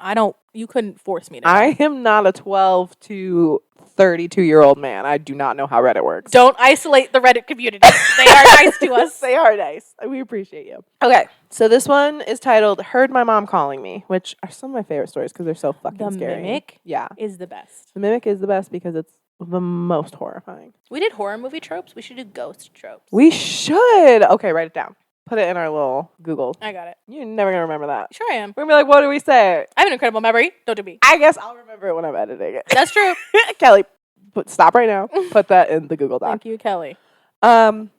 Speaker 2: you couldn't force me to.
Speaker 1: I am not a 12 to 32-year-old man. I do not know how Reddit works.
Speaker 2: Don't isolate the Reddit community. They are nice to us.
Speaker 1: They are nice. We appreciate you. Okay, so this one is titled "Heard My Mom Calling Me," which are some of my favorite stories because they're so fucking scary.
Speaker 2: The Mimic
Speaker 1: yeah,
Speaker 2: is the best.
Speaker 1: The Mimic is the best because it's the most horrifying.
Speaker 2: We did horror movie tropes. We should do ghost tropes.
Speaker 1: We should. Okay, write it down. Put it in our little Google.
Speaker 2: I got it.
Speaker 1: You're never going to remember that.
Speaker 2: Sure I am.
Speaker 1: We're going to be like, what do we say?
Speaker 2: I have an incredible memory. Don't do me.
Speaker 1: I guess I'll remember it when I'm editing it.
Speaker 2: That's true.
Speaker 1: Kelly, stop right now. Put that in the Google Doc.
Speaker 2: Thank you, Kelly.
Speaker 1: Kelly.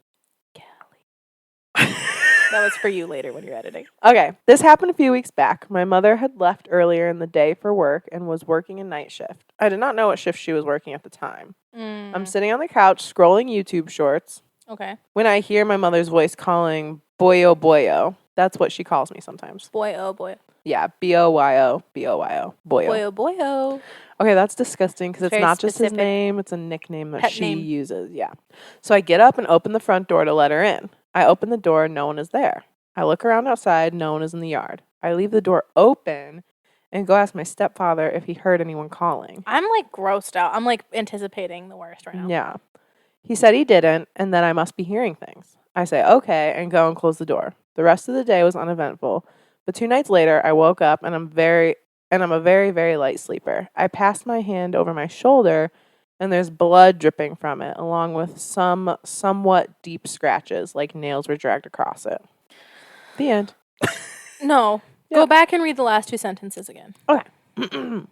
Speaker 2: That was for you later when you're editing.
Speaker 1: Okay. This happened a few weeks back. My mother had left earlier in the day for work and was working a night shift. I did not know what shift she was working at the time. I'm sitting on the couch scrolling YouTube shorts.
Speaker 2: Okay.
Speaker 1: When I hear my mother's voice calling boyo boyo. That's what she calls me sometimes.
Speaker 2: Boy, oh boy.
Speaker 1: Yeah, B-O-Y-O, B-O-Y-O, boyo.
Speaker 2: Boyo, boyo.
Speaker 1: Okay, that's disgusting because it's not just his name. It's a nickname that she uses. Yeah. So I get up and open the front door to let her in. I open the door. No one is there. I look around outside. No one is in the yard. I leave the door open and go ask my stepfather if he heard anyone calling.
Speaker 2: I'm like grossed out. I'm like anticipating the worst right now.
Speaker 1: Yeah. He said he didn't and that I must be hearing things. I say, okay, and go and close the door. The rest of the day was uneventful. But 2 nights later, I woke up and I'm a very, very light sleeper. I passed my hand over my shoulder and there's blood dripping from it, along with some somewhat deep scratches, like nails were dragged across it. The end.
Speaker 2: No. Yep. Go back and read the last 2 sentences again.
Speaker 1: Okay. The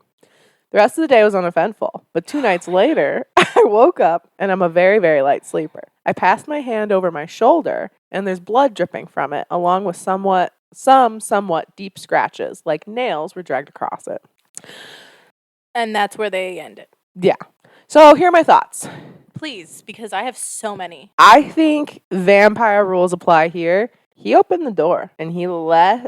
Speaker 1: rest of the day was uneventful, but 2 nights later, I woke up and I'm a very, very light sleeper. I passed my hand over my shoulder and there's blood dripping from it, along with somewhat deep scratches, like nails were dragged across it.
Speaker 2: And that's where they end it.
Speaker 1: Yeah. So here are my thoughts.
Speaker 2: Please, because I have so many.
Speaker 1: I think vampire rules apply here. He opened the door and he left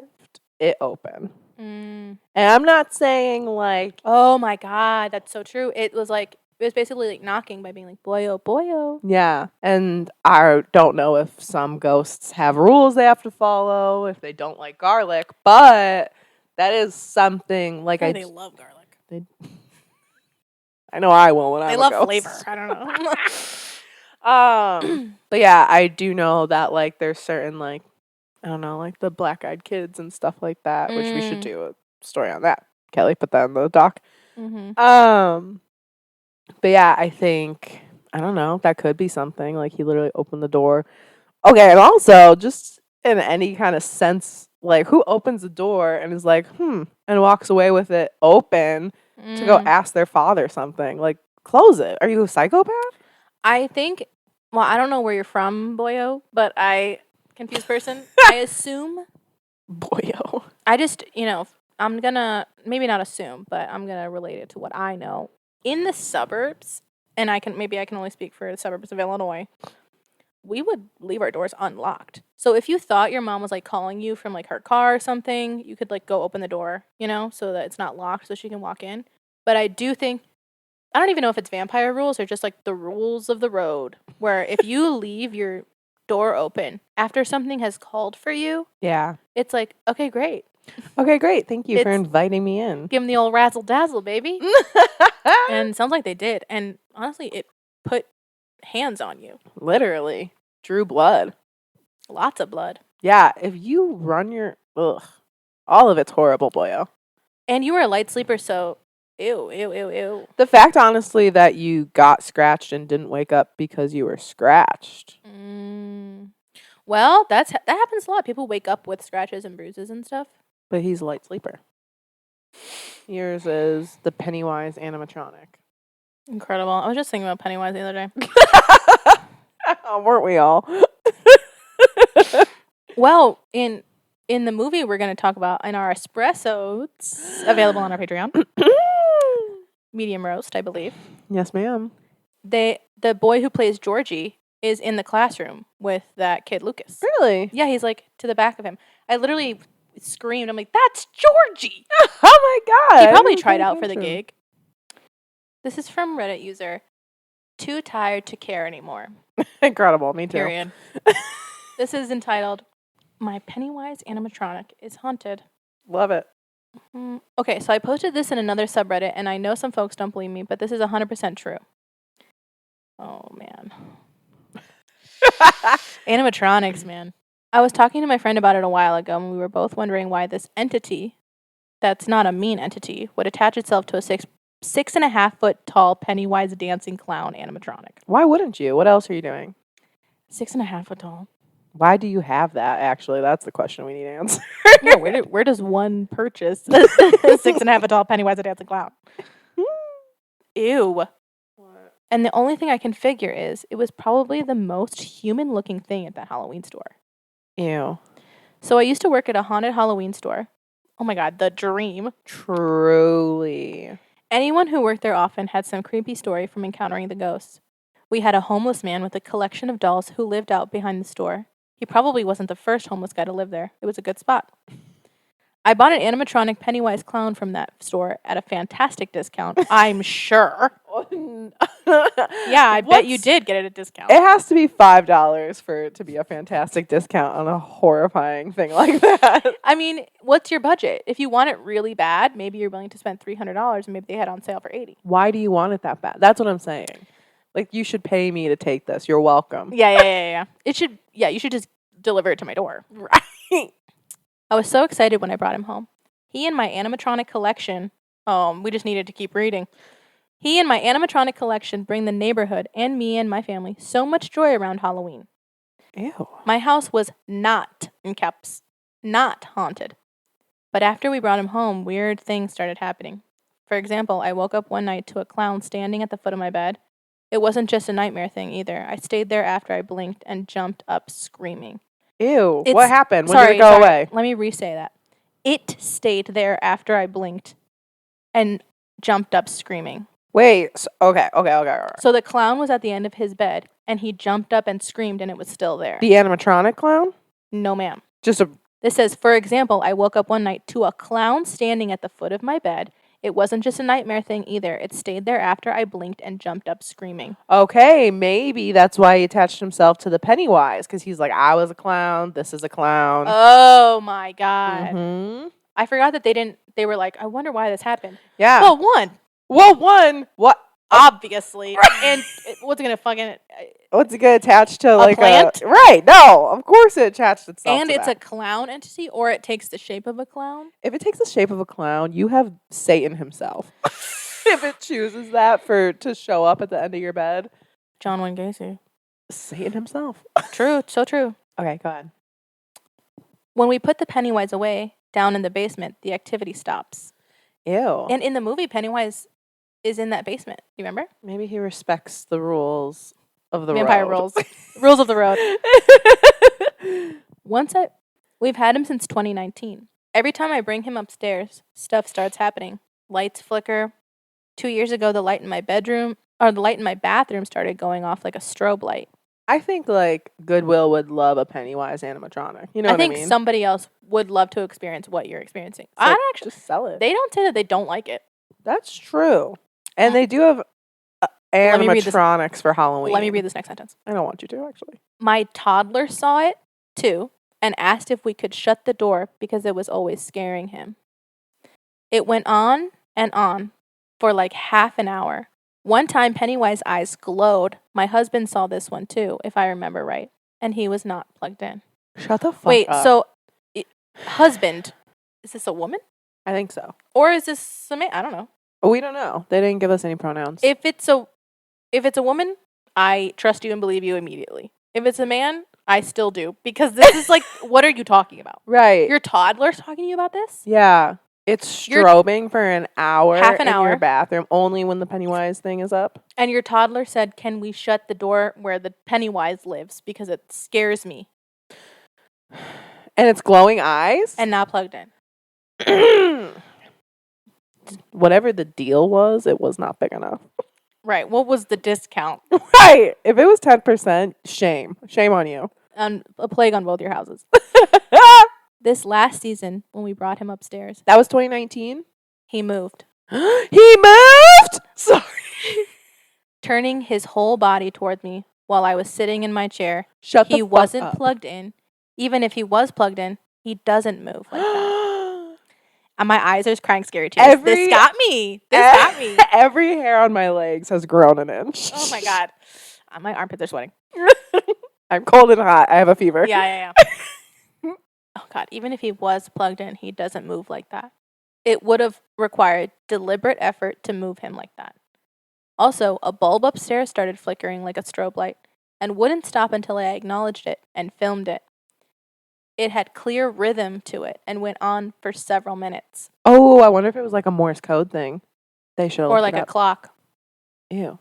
Speaker 1: it open. And I'm not saying like...
Speaker 2: Oh my God, that's so true. It was like It was basically like knocking by being like, boyo, boyo.
Speaker 1: Yeah. And I don't know if some ghosts have rules they have to follow, if they don't like garlic, but that is something like
Speaker 2: Hey, they love garlic.
Speaker 1: I know I will when I'm
Speaker 2: They
Speaker 1: a
Speaker 2: love
Speaker 1: ghost.
Speaker 2: flavor. I don't know.
Speaker 1: But yeah, I do know that like there's certain like I don't know, like the black-eyed kids and stuff like that, which we should do a story on that. Kelly, put that in the doc.
Speaker 2: Mm-hmm.
Speaker 1: But yeah, I think I don't know, that could be something. Like he literally opened the door. Okay, and also just in any kind of sense, like who opens the door and is like, and walks away with it open to go ask their father something. Like, close it. Are you a psychopath?
Speaker 2: I think, well, I don't know where you're from, boyo, but confused person. I assume.
Speaker 1: Boyo.
Speaker 2: I just, I'm gonna, maybe not assume, but I'm gonna relate it to what I know. In the suburbs, and I can only speak for the suburbs of Illinois, we would leave our doors unlocked. So if you thought your mom was like calling you from like her car or something, you could like go open the door, so that it's not locked so she can walk in. But I do think, I don't even know if it's vampire rules or just like the rules of the road, where if you leave your door open after something has called for you, it's like, okay, great.
Speaker 1: Okay, great. Thank you for inviting me in.
Speaker 2: Give them the old razzle dazzle, baby. And sounds like they did. And honestly, it put hands on you.
Speaker 1: Literally. Drew blood.
Speaker 2: Lots of blood.
Speaker 1: Yeah, if you run all of it's horrible, boyo.
Speaker 2: And you were a light sleeper, so ew.
Speaker 1: The fact, honestly, that you got scratched and didn't wake up because you were scratched.
Speaker 2: Well, that happens a lot. People wake up with scratches and bruises and stuff.
Speaker 1: But he's a light sleeper. Yours is the Pennywise animatronic.
Speaker 2: Incredible. I was just thinking about Pennywise the other day.
Speaker 1: Weren't we all?
Speaker 2: Well, in the movie we're going to talk about in our espressos, available on our Patreon, medium roast, I believe.
Speaker 1: Yes, ma'am.
Speaker 2: The boy who plays Georgie is in the classroom with that kid Lucas.
Speaker 1: Really?
Speaker 2: Yeah, he's like to the back of him. I literally screamed. I'm like, that's Georgie!
Speaker 1: Oh my god!
Speaker 2: He probably tried out for the gig. This is from Reddit user, Too Tired to Care Anymore.
Speaker 1: Incredible, me too.
Speaker 2: Period. This is entitled, My Pennywise Animatronic is Haunted.
Speaker 1: Love it.
Speaker 2: Okay, so I posted this in another subreddit, and I know some folks don't believe me, but this is 100% true. Oh, man. Animatronics, man. I was talking to my friend about it a while ago, and we were both wondering why this entity, that's not a mean entity, would attach itself to a 6.5 foot tall Pennywise dancing clown animatronic.
Speaker 1: Why wouldn't you? What else are you doing?
Speaker 2: 6.5 foot tall.
Speaker 1: Why do you have that, actually? That's the question we need to answer.
Speaker 2: Yeah, where does one purchase a 6.5 foot tall Pennywise dancing clown? Ew. What? And the only thing I can figure is it was probably the most human looking thing at that Halloween store.
Speaker 1: Ew.
Speaker 2: So I used to work at a haunted Halloween store. Oh my god, the dream.
Speaker 1: Truly.
Speaker 2: Anyone who worked there often had some creepy story from encountering the ghosts. We had a homeless man with a collection of dolls who lived out behind the store. He probably wasn't the first homeless guy to live there. It was a good spot. I bought an animatronic Pennywise clown from that store at a fantastic discount, I'm sure. Yeah, I bet you did get it at a discount.
Speaker 1: It has to be $5 for it to be a fantastic discount on a horrifying thing like that.
Speaker 2: I mean, what's your budget? If you want it really bad, maybe you're willing to spend $300 and maybe they had it on sale for $80.
Speaker 1: Why do you want it that bad? That's what I'm saying. Like, you should pay me to take this. You're welcome.
Speaker 2: Yeah. You should just deliver it to my door.
Speaker 1: Right.
Speaker 2: I was so excited when I brought him home. He and my animatronic collection, we just needed to keep reading. He and my animatronic collection bring the neighborhood and me and my family so much joy around Halloween.
Speaker 1: Ew.
Speaker 2: My house was not, in caps, not haunted. But after we brought him home, weird things started happening. For example, I woke up one night to a clown standing at the foot of my bed. It wasn't just a nightmare thing either. I stayed there after I blinked and jumped up screaming.
Speaker 1: Ew. What happened? When did it go away?
Speaker 2: Let me re-say that. It stayed there after I blinked and jumped up screaming.
Speaker 1: Wait. Okay.
Speaker 2: So the clown was at the end of his bed, and he jumped up and screamed, and it was still there.
Speaker 1: The animatronic clown?
Speaker 2: No, ma'am.
Speaker 1: This says,
Speaker 2: for example, I woke up one night to a clown standing at the foot of my bed. It wasn't just a nightmare thing either. It stayed there after I blinked and jumped up screaming.
Speaker 1: Okay, maybe that's why he attached himself to the Pennywise, because he's like, I was a clown, this is a clown.
Speaker 2: Oh my God.
Speaker 1: Mm-hmm.
Speaker 2: I forgot that they were like, I wonder why this happened.
Speaker 1: Yeah.
Speaker 2: Well,
Speaker 1: what?
Speaker 2: obviously. And what's it going to fucking...
Speaker 1: What's it gonna attach to, like
Speaker 2: plant?
Speaker 1: Right, no, of course it attached itself
Speaker 2: and
Speaker 1: to
Speaker 2: it's
Speaker 1: that.
Speaker 2: a clown entity, or it takes the shape of a clown?
Speaker 1: If it takes the shape of a clown, you have Satan himself. If it chooses that to show up at the end of your bed.
Speaker 2: John Wayne Gacy.
Speaker 1: Satan himself.
Speaker 2: True, so true.
Speaker 1: Okay, go ahead.
Speaker 2: When we put the Pennywise away, down in the basement, the activity stops.
Speaker 1: Ew.
Speaker 2: And in the movie, Pennywise is in that basement. You remember?
Speaker 1: Maybe he respects the rules of the
Speaker 2: Vampire
Speaker 1: road.
Speaker 2: rules. Rules of the road. We've had him since 2019. Every time I bring him upstairs, stuff starts happening. Lights flicker. 2 years ago, the light in my bathroom started going off like a strobe light.
Speaker 1: I think like Goodwill would love a Pennywise animatronic. You know what I mean?
Speaker 2: I think somebody else would love to experience what you're experiencing.
Speaker 1: So
Speaker 2: I'd actually
Speaker 1: just sell it.
Speaker 2: They don't say that they don't like it.
Speaker 1: That's true. And they do have animatronics for Halloween.
Speaker 2: Let me read this next sentence.
Speaker 1: I don't want you to, actually.
Speaker 2: My toddler saw it, too, and asked if we could shut the door because it was always scaring him. It went on and on for like half an hour. One time, Pennywise's eyes glowed. My husband saw this one, too, if I remember right, and he was not plugged in.
Speaker 1: Shut the fuck up.
Speaker 2: Wait, so, husband, is this a woman?
Speaker 1: I think so.
Speaker 2: Or is this a man? I don't know.
Speaker 1: We don't know. They didn't give us any pronouns.
Speaker 2: If it's a woman, I trust you and believe you immediately. If it's a man, I still do. Because this is like, what are you talking about?
Speaker 1: Right.
Speaker 2: Your toddler's talking to you about this?
Speaker 1: Yeah. It's strobing for an hour
Speaker 2: Half an
Speaker 1: in
Speaker 2: hour.
Speaker 1: your bathroom, only when the Pennywise thing is up.
Speaker 2: And your toddler said, can we shut the door where the Pennywise lives? Because it scares me.
Speaker 1: And it's glowing eyes?
Speaker 2: And not plugged in.
Speaker 1: Whatever the deal was, it was not big enough.
Speaker 2: Right. What was the discount?
Speaker 1: Right. If it was 10%, shame. Shame on you.
Speaker 2: A plague on both your houses. This last season, when we brought him upstairs.
Speaker 1: That was 2019?
Speaker 2: He moved.
Speaker 1: He moved? Sorry.
Speaker 2: Turning his whole body toward me while I was sitting in my chair.
Speaker 1: Shut the fuck up.
Speaker 2: He wasn't plugged in. Even if he was plugged in, he doesn't move like that. And my eyes are crying scary tears. This got me.
Speaker 1: Every hair on my legs has grown an inch.
Speaker 2: Oh my God. My armpits are sweating.
Speaker 1: I'm cold and hot. I have a fever.
Speaker 2: Yeah. Oh God. Even if he was plugged in, he doesn't move like that. It would have required deliberate effort to move him like that. Also, a bulb upstairs started flickering like a strobe light and wouldn't stop until I acknowledged it and filmed it. It had clear rhythm to it and went on for several minutes.
Speaker 1: Oh, I wonder if it was like a Morse code thing. They should have
Speaker 2: Or like a clock.
Speaker 1: Ew.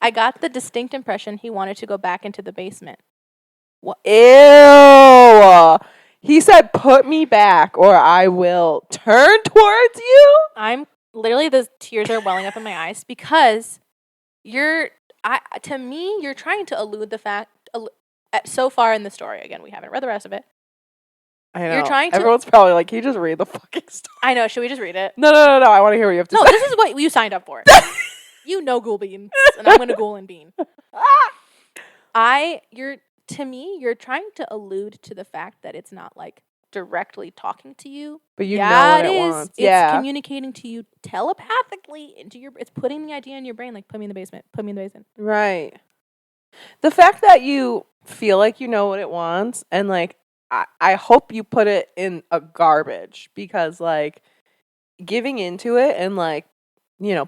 Speaker 2: I got the distinct impression he wanted to go back into the basement.
Speaker 1: What? Ew. He said, put me back or I will turn towards you.
Speaker 2: I'm literally, the tears are welling up in my eyes because you're trying to elude the fact, so far in the story, again, we haven't read the rest of it.
Speaker 1: I know.
Speaker 2: You're trying to.
Speaker 1: Everyone's probably like, can you just read the fucking story?
Speaker 2: I know. Should we just read it?
Speaker 1: No. I want to hear what you have to say.
Speaker 2: No, this is what you signed up for. You know Ghoul Beans, and I'm going to Ghoul and Bean. You're trying to allude to the fact that it's not like directly talking to you.
Speaker 1: But you know what it wants.
Speaker 2: It's communicating to you telepathically it's putting the idea in your brain, like, put me in the basement.
Speaker 1: Right. The fact that you feel like you know what it wants, and like, I hope you put it in a garbage, because like giving into it and like,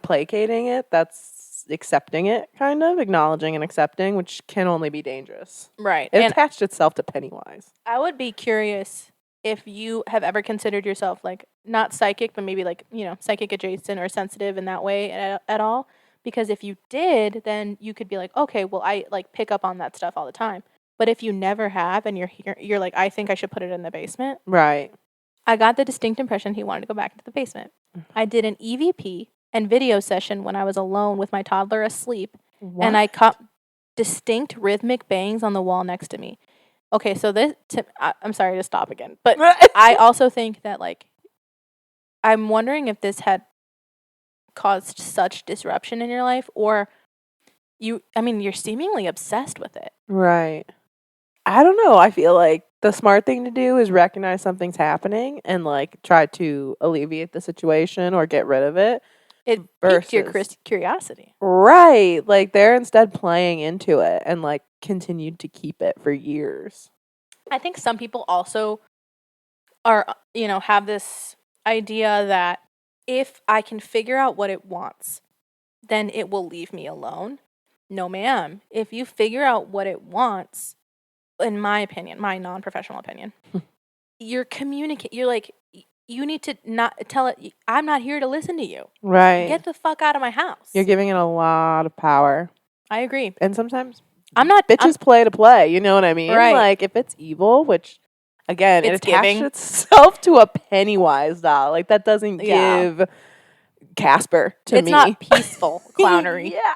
Speaker 1: placating it, that's accepting it, kind of acknowledging and accepting, which can only be dangerous.
Speaker 2: Right.
Speaker 1: It attached itself to Pennywise.
Speaker 2: I would be curious if you have ever considered yourself like not psychic, but maybe like, psychic adjacent or sensitive in that way at all. Because if you did, then you could be like, okay, well, I like pick up on that stuff all the time. But if you never have and you're like, I think I should put it in the basement.
Speaker 1: Right.
Speaker 2: I got the distinct impression he wanted to go back into the basement. I did an EVP and video session when I was alone with my toddler asleep.
Speaker 1: What?
Speaker 2: And I caught distinct rhythmic bangs on the wall next to me. Okay, so I'm sorry to stop again. But I also think that, like, I'm wondering if this had caused such disruption in your life, or you're seemingly obsessed with it.
Speaker 1: Right. I don't know. I feel like the smart thing to do is recognize something's happening and like try to alleviate the situation or get rid of it.
Speaker 2: It piqued your curiosity.
Speaker 1: Right. Like they're instead playing into it and like continued to keep it for years.
Speaker 2: I think some people also are, have this idea that if I can figure out what it wants, then it will leave me alone. No, ma'am. If you figure out what it wants, in my opinion, my non-professional opinion, you're like, you need to not tell it, I'm not here to listen to you.
Speaker 1: Right.
Speaker 2: Get the fuck out of my house.
Speaker 1: You're giving it a lot of power.
Speaker 2: I agree.
Speaker 1: And sometimes
Speaker 2: bitches
Speaker 1: play to play, you know what I mean?
Speaker 2: Right.
Speaker 1: Like if it's evil, which again, it
Speaker 2: It's
Speaker 1: attached
Speaker 2: giving.
Speaker 1: itself to a Pennywise doll. Like that doesn't give Casper to me.
Speaker 2: It's not peaceful clownery.
Speaker 1: Yeah.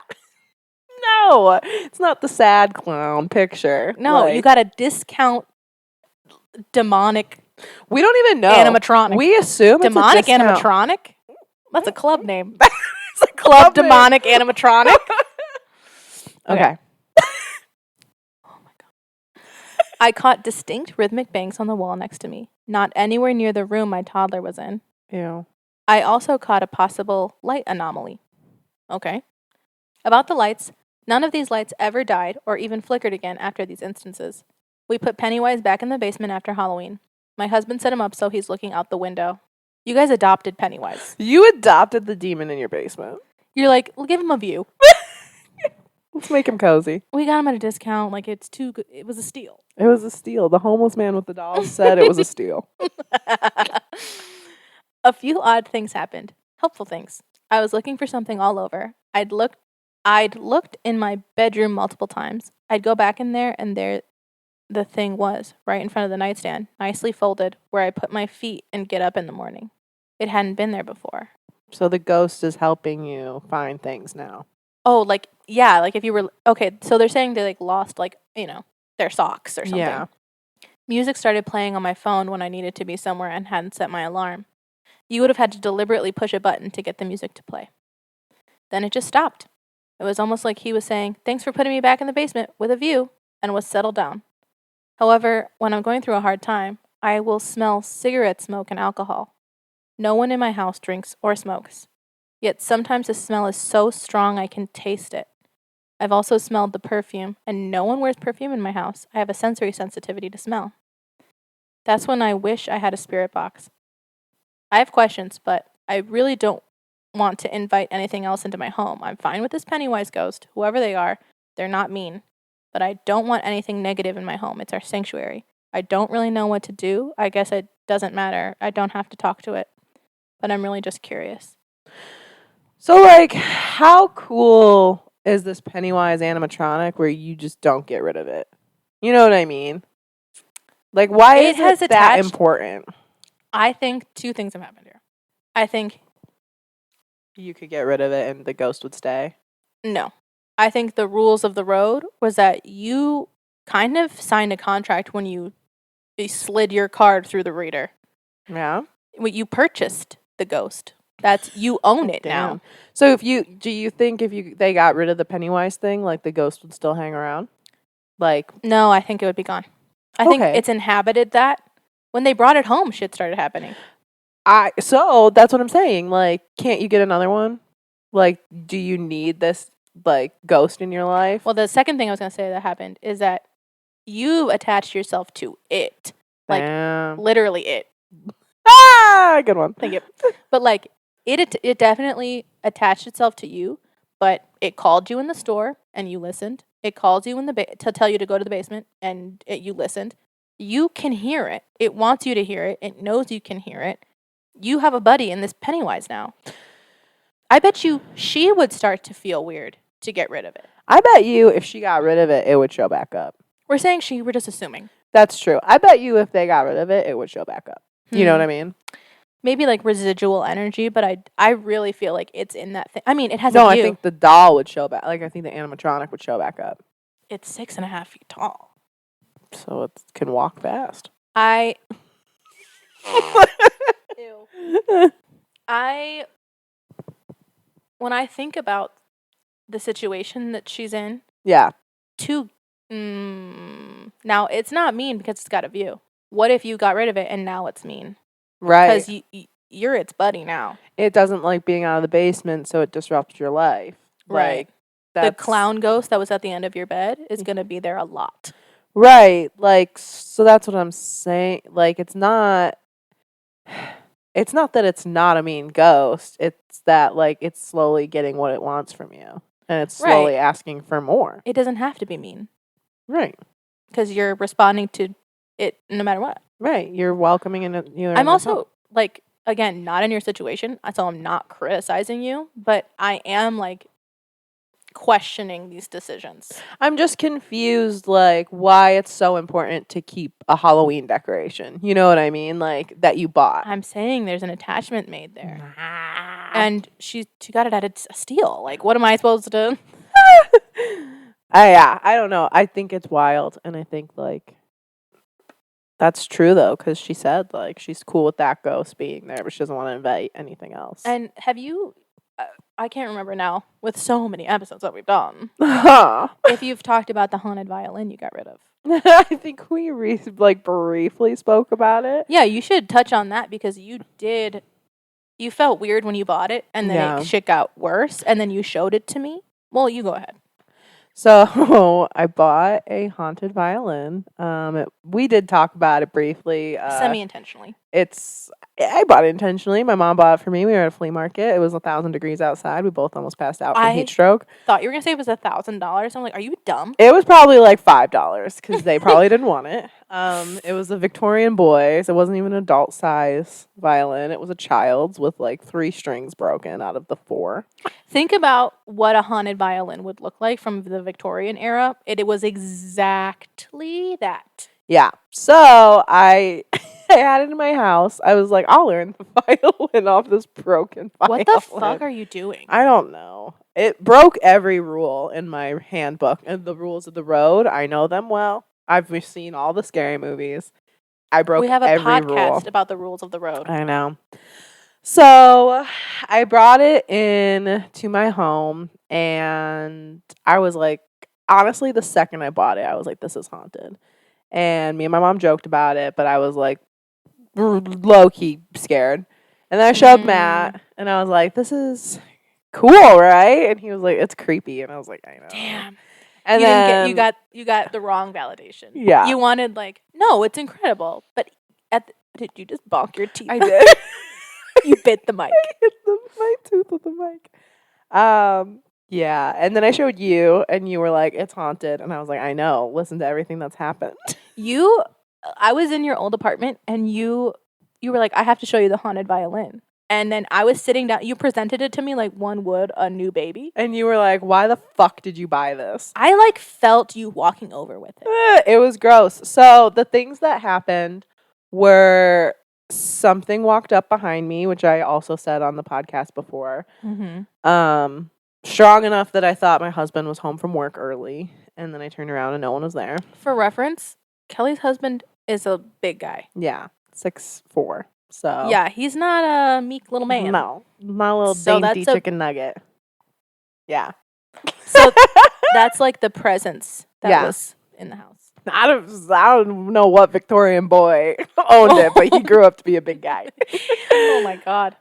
Speaker 1: No, it's not the sad clown picture.
Speaker 2: No, you got to discount demonic.
Speaker 1: We don't even know.
Speaker 2: Animatronic.
Speaker 1: We assume
Speaker 2: demonic
Speaker 1: it's a discount.
Speaker 2: animatronic. That's a club name.
Speaker 1: It's a
Speaker 2: Club demonic animatronic.
Speaker 1: Okay.
Speaker 2: Oh my god. I caught distinct rhythmic bangs on the wall next to me, not anywhere near the room my toddler was in.
Speaker 1: Ew.
Speaker 2: I also caught a possible light anomaly. Okay. About the lights, none of these lights ever died or even flickered again after these instances. We put Pennywise back in the basement after Halloween. My husband set him up so he's looking out the window. You guys adopted Pennywise.
Speaker 1: You adopted the demon in your basement.
Speaker 2: You're like, we'll give him a view.
Speaker 1: Let's make him cozy.
Speaker 2: We got him at a discount. Like, it's too good. It was a steal.
Speaker 1: It was a steal. The homeless man with the dolls said it was a steal.
Speaker 2: A few odd things happened. Helpful things. I was looking for something all over. I'd looked in my bedroom multiple times. I'd go back in there, and there the thing was, right in front of the nightstand, nicely folded, where I put my feet and get up in the morning. It hadn't been there before.
Speaker 1: So the ghost is helping you find things now.
Speaker 2: Oh, like, yeah, like if you were, okay, so they're saying they, like, lost, like, their socks or something.
Speaker 1: Yeah.
Speaker 2: Music started playing on my phone when I needed to be somewhere and hadn't set my alarm. You would have had to deliberately push a button to get the music to play. Then it just stopped. It was almost like he was saying, thanks for putting me back in the basement with a view, and was settled down. However, when I'm going through a hard time, I will smell cigarette smoke and alcohol. No one in my house drinks or smokes. Yet sometimes the smell is so strong I can taste it. I've also smelled the perfume, and no one wears perfume in my house. I have a sensory sensitivity to smell. That's when I wish I had a spirit box. I have questions, but I really don't want to invite anything else into my home. I'm fine with this Pennywise ghost, whoever they are. They're not mean. But I don't want anything negative in my home. It's our sanctuary. I don't really know what to do. I guess it doesn't matter. I don't have to talk to it. But I'm really just curious.
Speaker 1: So, like, how cool is this Pennywise animatronic where you just don't get rid of it? You know what I mean? Like, why is it that important?
Speaker 2: I think two things have happened here. I think
Speaker 1: you could get rid of it and the ghost would stay.
Speaker 2: No. I think the rules of the road was that you kind of signed a contract when you slid your card through the reader.
Speaker 1: Yeah.
Speaker 2: When you purchased the ghost. You own it now.
Speaker 1: So do you think if they got rid of the Pennywise thing, like the ghost would still hang around? Like,
Speaker 2: no, I think it would be gone. I think it's inhabited that. When they brought it home, shit started happening.
Speaker 1: So that's what I'm saying. Like, can't you get another one? Like, do you need this like ghost in your life?
Speaker 2: Well, the second thing I was gonna say that happened is that you attached yourself to it. Like, literally it.
Speaker 1: Good one.
Speaker 2: Thank you. But like it definitely attached itself to you, but it called you in the store and you listened. It called you in to tell you to go to the basement and you listened. You can hear it. It wants you to hear it. It knows you can hear it. You have a buddy in this Pennywise now. I bet you she would start to feel weird to get rid of it.
Speaker 1: I bet you if she got rid of it, it would show back up.
Speaker 2: We're saying we're just assuming.
Speaker 1: That's true. I bet you if they got rid of it, it would show back up. You know what I mean?
Speaker 2: Maybe like residual energy, but I really feel like it's in that thing. I mean, it has
Speaker 1: No,
Speaker 2: a view.
Speaker 1: I think the doll would show back. Like, I think the animatronic would show back up.
Speaker 2: It's 6.5 feet tall.
Speaker 1: So it can walk fast.
Speaker 2: Ew. when I think about the situation that she's in,
Speaker 1: Yeah.
Speaker 2: Now it's not mean because it's got a view. What if you got rid of it and now it's mean?
Speaker 1: Right.
Speaker 2: Because you're its buddy now.
Speaker 1: It doesn't like being out of the basement, so it disrupts your life.
Speaker 2: Right.
Speaker 1: Like,
Speaker 2: the clown ghost that was at the end of your bed is going to be there a lot.
Speaker 1: Right. Like, so that's what I'm saying. Like, it's not that it's not a mean ghost. It's that, like, it's slowly getting what it wants from you. And it's slowly asking for more.
Speaker 2: It doesn't have to be mean.
Speaker 1: Right.
Speaker 2: Because you're responding to it no matter what.
Speaker 1: Right. You're welcoming in it.
Speaker 2: I'm also, like, again, not in your situation. So I'm not criticizing you. But I am, like, questioning these decisions.
Speaker 1: I'm just confused, like, why it's so important to keep a Halloween decoration. You know what I mean? Like, that you bought.
Speaker 2: I'm saying there's an attachment made there. And she got it at a steal. Like, what am I supposed to...
Speaker 1: I don't know. I think it's wild. And I think, like, that's true, though, because she said, like, she's cool with that ghost being there, but she doesn't want to invite anything else.
Speaker 2: And have you... I can't remember now, with so many episodes that we've done, if you've talked about the haunted violin you got rid of.
Speaker 1: I think we briefly spoke about it.
Speaker 2: Yeah, you should touch on that because you felt weird when you bought it, and then shit got worse, and then you showed it to me. Well, you go ahead.
Speaker 1: So I bought a haunted violin. We did talk about it briefly.
Speaker 2: Semi-intentionally.
Speaker 1: I bought it intentionally. My mom bought it for me. We were at a flea market. It was 1,000 degrees outside. We both almost passed out from heat stroke.
Speaker 2: Thought you were going to say it was $1,000. I'm like, are you dumb?
Speaker 1: It was probably like $5 because they probably didn't want it. It was a Victorian boys. It wasn't even an adult size violin. It was a child's with like 3 strings broken out of the 4.
Speaker 2: Think about what a haunted violin would look like from the Victorian era. It was exactly that. Yeah.
Speaker 1: So I had it in my house. I was like, I'll learn the violin off this broken violin.
Speaker 2: What the fuck are you doing?
Speaker 1: I don't know. It broke every rule in my handbook. And the rules of the road, I know them well. I've seen all the scary movies. I broke every rule. We have a podcast
Speaker 2: about the rules of the road.
Speaker 1: I know. So I brought it in to my home, and I was like, honestly, the second I bought it, I was like, this is haunted. And me and my mom joked about it, but I was like low-key scared. And then I showed Matt, and I was like, this is cool, right? And he was like, it's creepy. And I was like, I know.
Speaker 2: Damn. And you got the wrong validation.
Speaker 1: Yeah.
Speaker 2: You wanted like, no, it's incredible. But did you just bonk your teeth?
Speaker 1: I did.
Speaker 2: You bit the mic.
Speaker 1: I hit my tooth with the mic. Yeah. And then I showed you, and you were like, it's haunted. And I was like, I know. Listen to everything that's happened.
Speaker 2: I was in your old apartment, and you were like, I have to show you the haunted violin. And then I was sitting down. You presented it to me like one would a new baby.
Speaker 1: And you were like, why the fuck did you buy this?
Speaker 2: I like felt you walking over with it.
Speaker 1: It was gross. So the things that happened were something walked up behind me, which I also said on the podcast before. Mm-hmm. Strong enough that I thought my husband was home from work early. And then I turned around and no one was there.
Speaker 2: For reference, Kelly's husband is a big guy.
Speaker 1: Yeah, 6'4". So
Speaker 2: yeah, he's not a meek little man.
Speaker 1: No, not a little dainty chicken nugget. Yeah.
Speaker 2: So that's like the presence that was in the house.
Speaker 1: I don't know what Victorian boy owned it, but he grew up to be a big guy.
Speaker 2: Oh my God.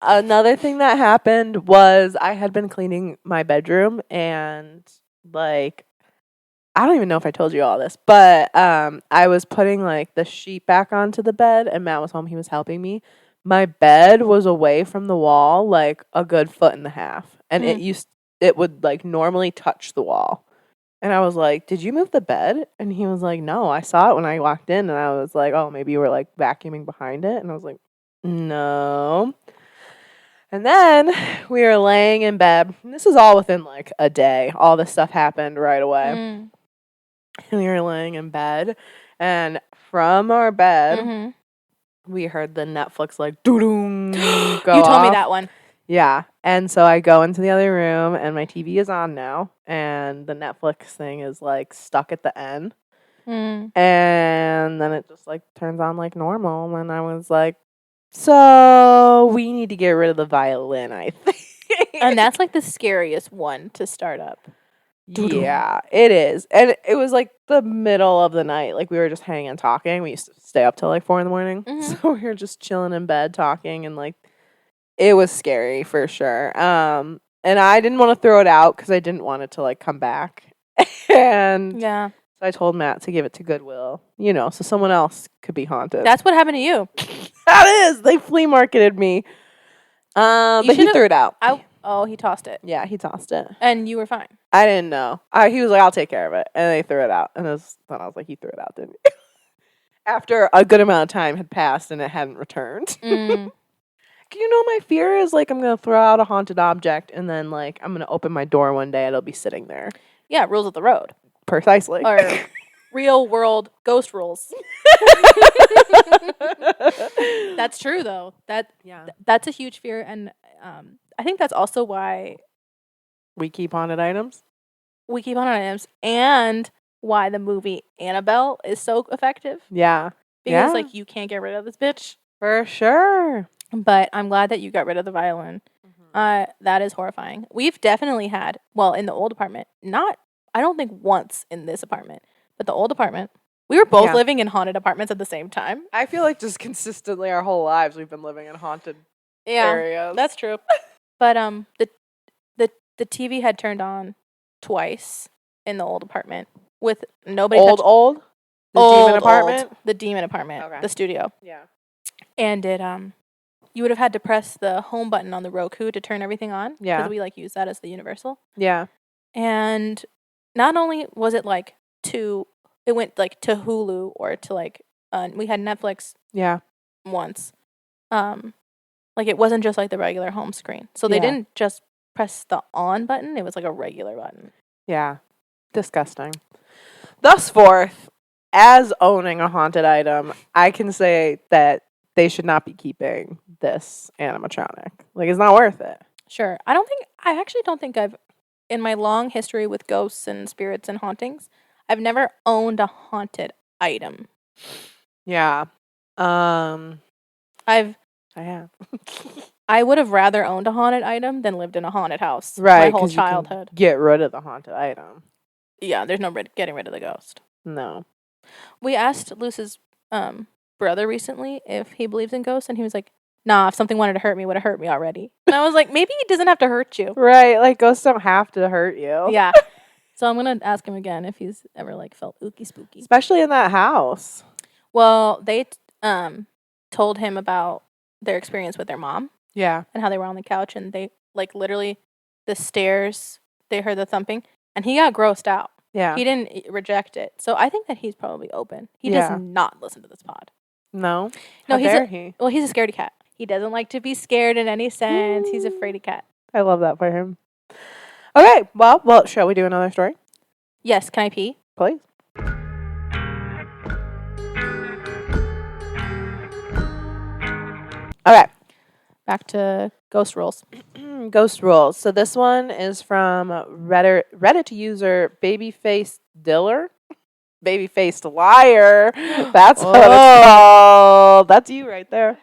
Speaker 1: Another thing that happened was I had been cleaning my bedroom, and like, I don't even know if I told you all this, but I was putting like the sheet back onto the bed, and Matt was home. He was helping me. My bed was away from the wall like a good 1.5 feet, and it would like normally touch the wall. And I was like, did you move the bed? And he was like, no, I saw it when I walked in. And I was like, oh, maybe you were like vacuuming behind it. And I was like, no. And then we were laying in bed. And this is all within like a day. All this stuff happened right away. And we were laying in bed. And from our bed, we heard the Netflix like doo-doom go
Speaker 2: You told
Speaker 1: off.
Speaker 2: me that one.
Speaker 1: Yeah. And so I go into the other room, and my TV is on now, and the Netflix thing is like stuck at the end. And then it just like turns on like normal. And I was like, So we need to get rid of the violin, I think.
Speaker 2: And that's like the scariest one to start up.
Speaker 1: Yeah, it is. And it was like the middle of the night. Like we were just hanging and talking. We used to stay up till like 4 a.m. So we were just chilling in bed talking, and like it was scary for sure. And I didn't want to throw it out because I didn't want it to like come back. And
Speaker 2: Yeah.
Speaker 1: so I told Matt to give it to Goodwill, you know, so someone else could be haunted.
Speaker 2: That's what happened to you.
Speaker 1: That is. They flea marketed me. But he threw it out.
Speaker 2: Oh, he tossed it.
Speaker 1: Yeah, he tossed it.
Speaker 2: And you were fine.
Speaker 1: I didn't know. He was like, I'll take care of it. And they threw it out. And then I was like, he threw it out, didn't he? After a good amount of time had passed and it hadn't returned. You know, my fear is like I'm going to throw out a haunted object and then like I'm going to open my door one day and it'll be sitting there.
Speaker 2: Yeah, rules of the road.
Speaker 1: Precisely.
Speaker 2: Or real world ghost rules. That's true though. That's a huge fear, and I think that's also why
Speaker 1: we keep haunted items.
Speaker 2: And why the movie Annabelle is so effective.
Speaker 1: Yeah.
Speaker 2: Because like you can't get rid of this bitch.
Speaker 1: For sure.
Speaker 2: But I'm glad that you got rid of the violin. That is horrifying. We've definitely had, well, in the old apartment, I don't think once in this apartment, but the old apartment, we were both living in haunted apartments at the same time.
Speaker 1: I feel like just consistently our whole lives we've been living in haunted areas.
Speaker 2: That's true. But the TV had turned on twice in the old apartment with nobody.
Speaker 1: Old? Demon apartment?
Speaker 2: The demon apartment.
Speaker 1: Okay.
Speaker 2: The studio.
Speaker 1: Yeah.
Speaker 2: And it you would have had to press the home button on the Roku to turn everything on.
Speaker 1: Yeah.
Speaker 2: Because we like use that as the universal.
Speaker 1: Yeah.
Speaker 2: And not only was it like it went like to Hulu or to like we had Netflix.
Speaker 1: Yeah.
Speaker 2: Once. Like it wasn't just like the regular home screen. So they didn't just press the on button, it was like a regular button.
Speaker 1: Yeah. Disgusting. Thus forth, as owning a haunted item, I can say that they should not be keeping this animatronic. Like, it's not worth it.
Speaker 2: Sure. I actually don't think I've, in my long history with ghosts and spirits and hauntings, I've never owned a haunted item.
Speaker 1: Yeah. I have.
Speaker 2: I would have rather owned a haunted item than lived in a haunted house
Speaker 1: right,
Speaker 2: my whole childhood.
Speaker 1: Get rid of the haunted item.
Speaker 2: Yeah, there's no getting rid of the ghost.
Speaker 1: No.
Speaker 2: We asked Luce's brother recently if he believes in ghosts, and he was like, nah, if something wanted to hurt me, it would have hurt me already. And I was like, maybe he doesn't have to hurt you.
Speaker 1: Right, like ghosts don't have to hurt you.
Speaker 2: Yeah. So I'm going to ask him again if he's ever like felt ooky spooky.
Speaker 1: Especially in that house.
Speaker 2: Well, they told him about their experience with their mom.
Speaker 1: Yeah.
Speaker 2: And how they were on the couch and they like literally the stairs, they heard the thumping and he got grossed out.
Speaker 1: Yeah.
Speaker 2: He didn't reject it. So I think that he's probably open. He does not listen to this pod.
Speaker 1: No.
Speaker 2: No,
Speaker 1: he's a
Speaker 2: scaredy cat. He doesn't like to be scared in any sense. He's a fraidy cat.
Speaker 1: I love that for him. Okay, well, shall we do another story?
Speaker 2: Yes, can I pee?
Speaker 1: Please. Okay.
Speaker 2: Back to ghost rules.
Speaker 1: Ghost rules. So this one is from Reddit user Babyface Diller. Babyfaced liar. That's what it's called. That's you right there.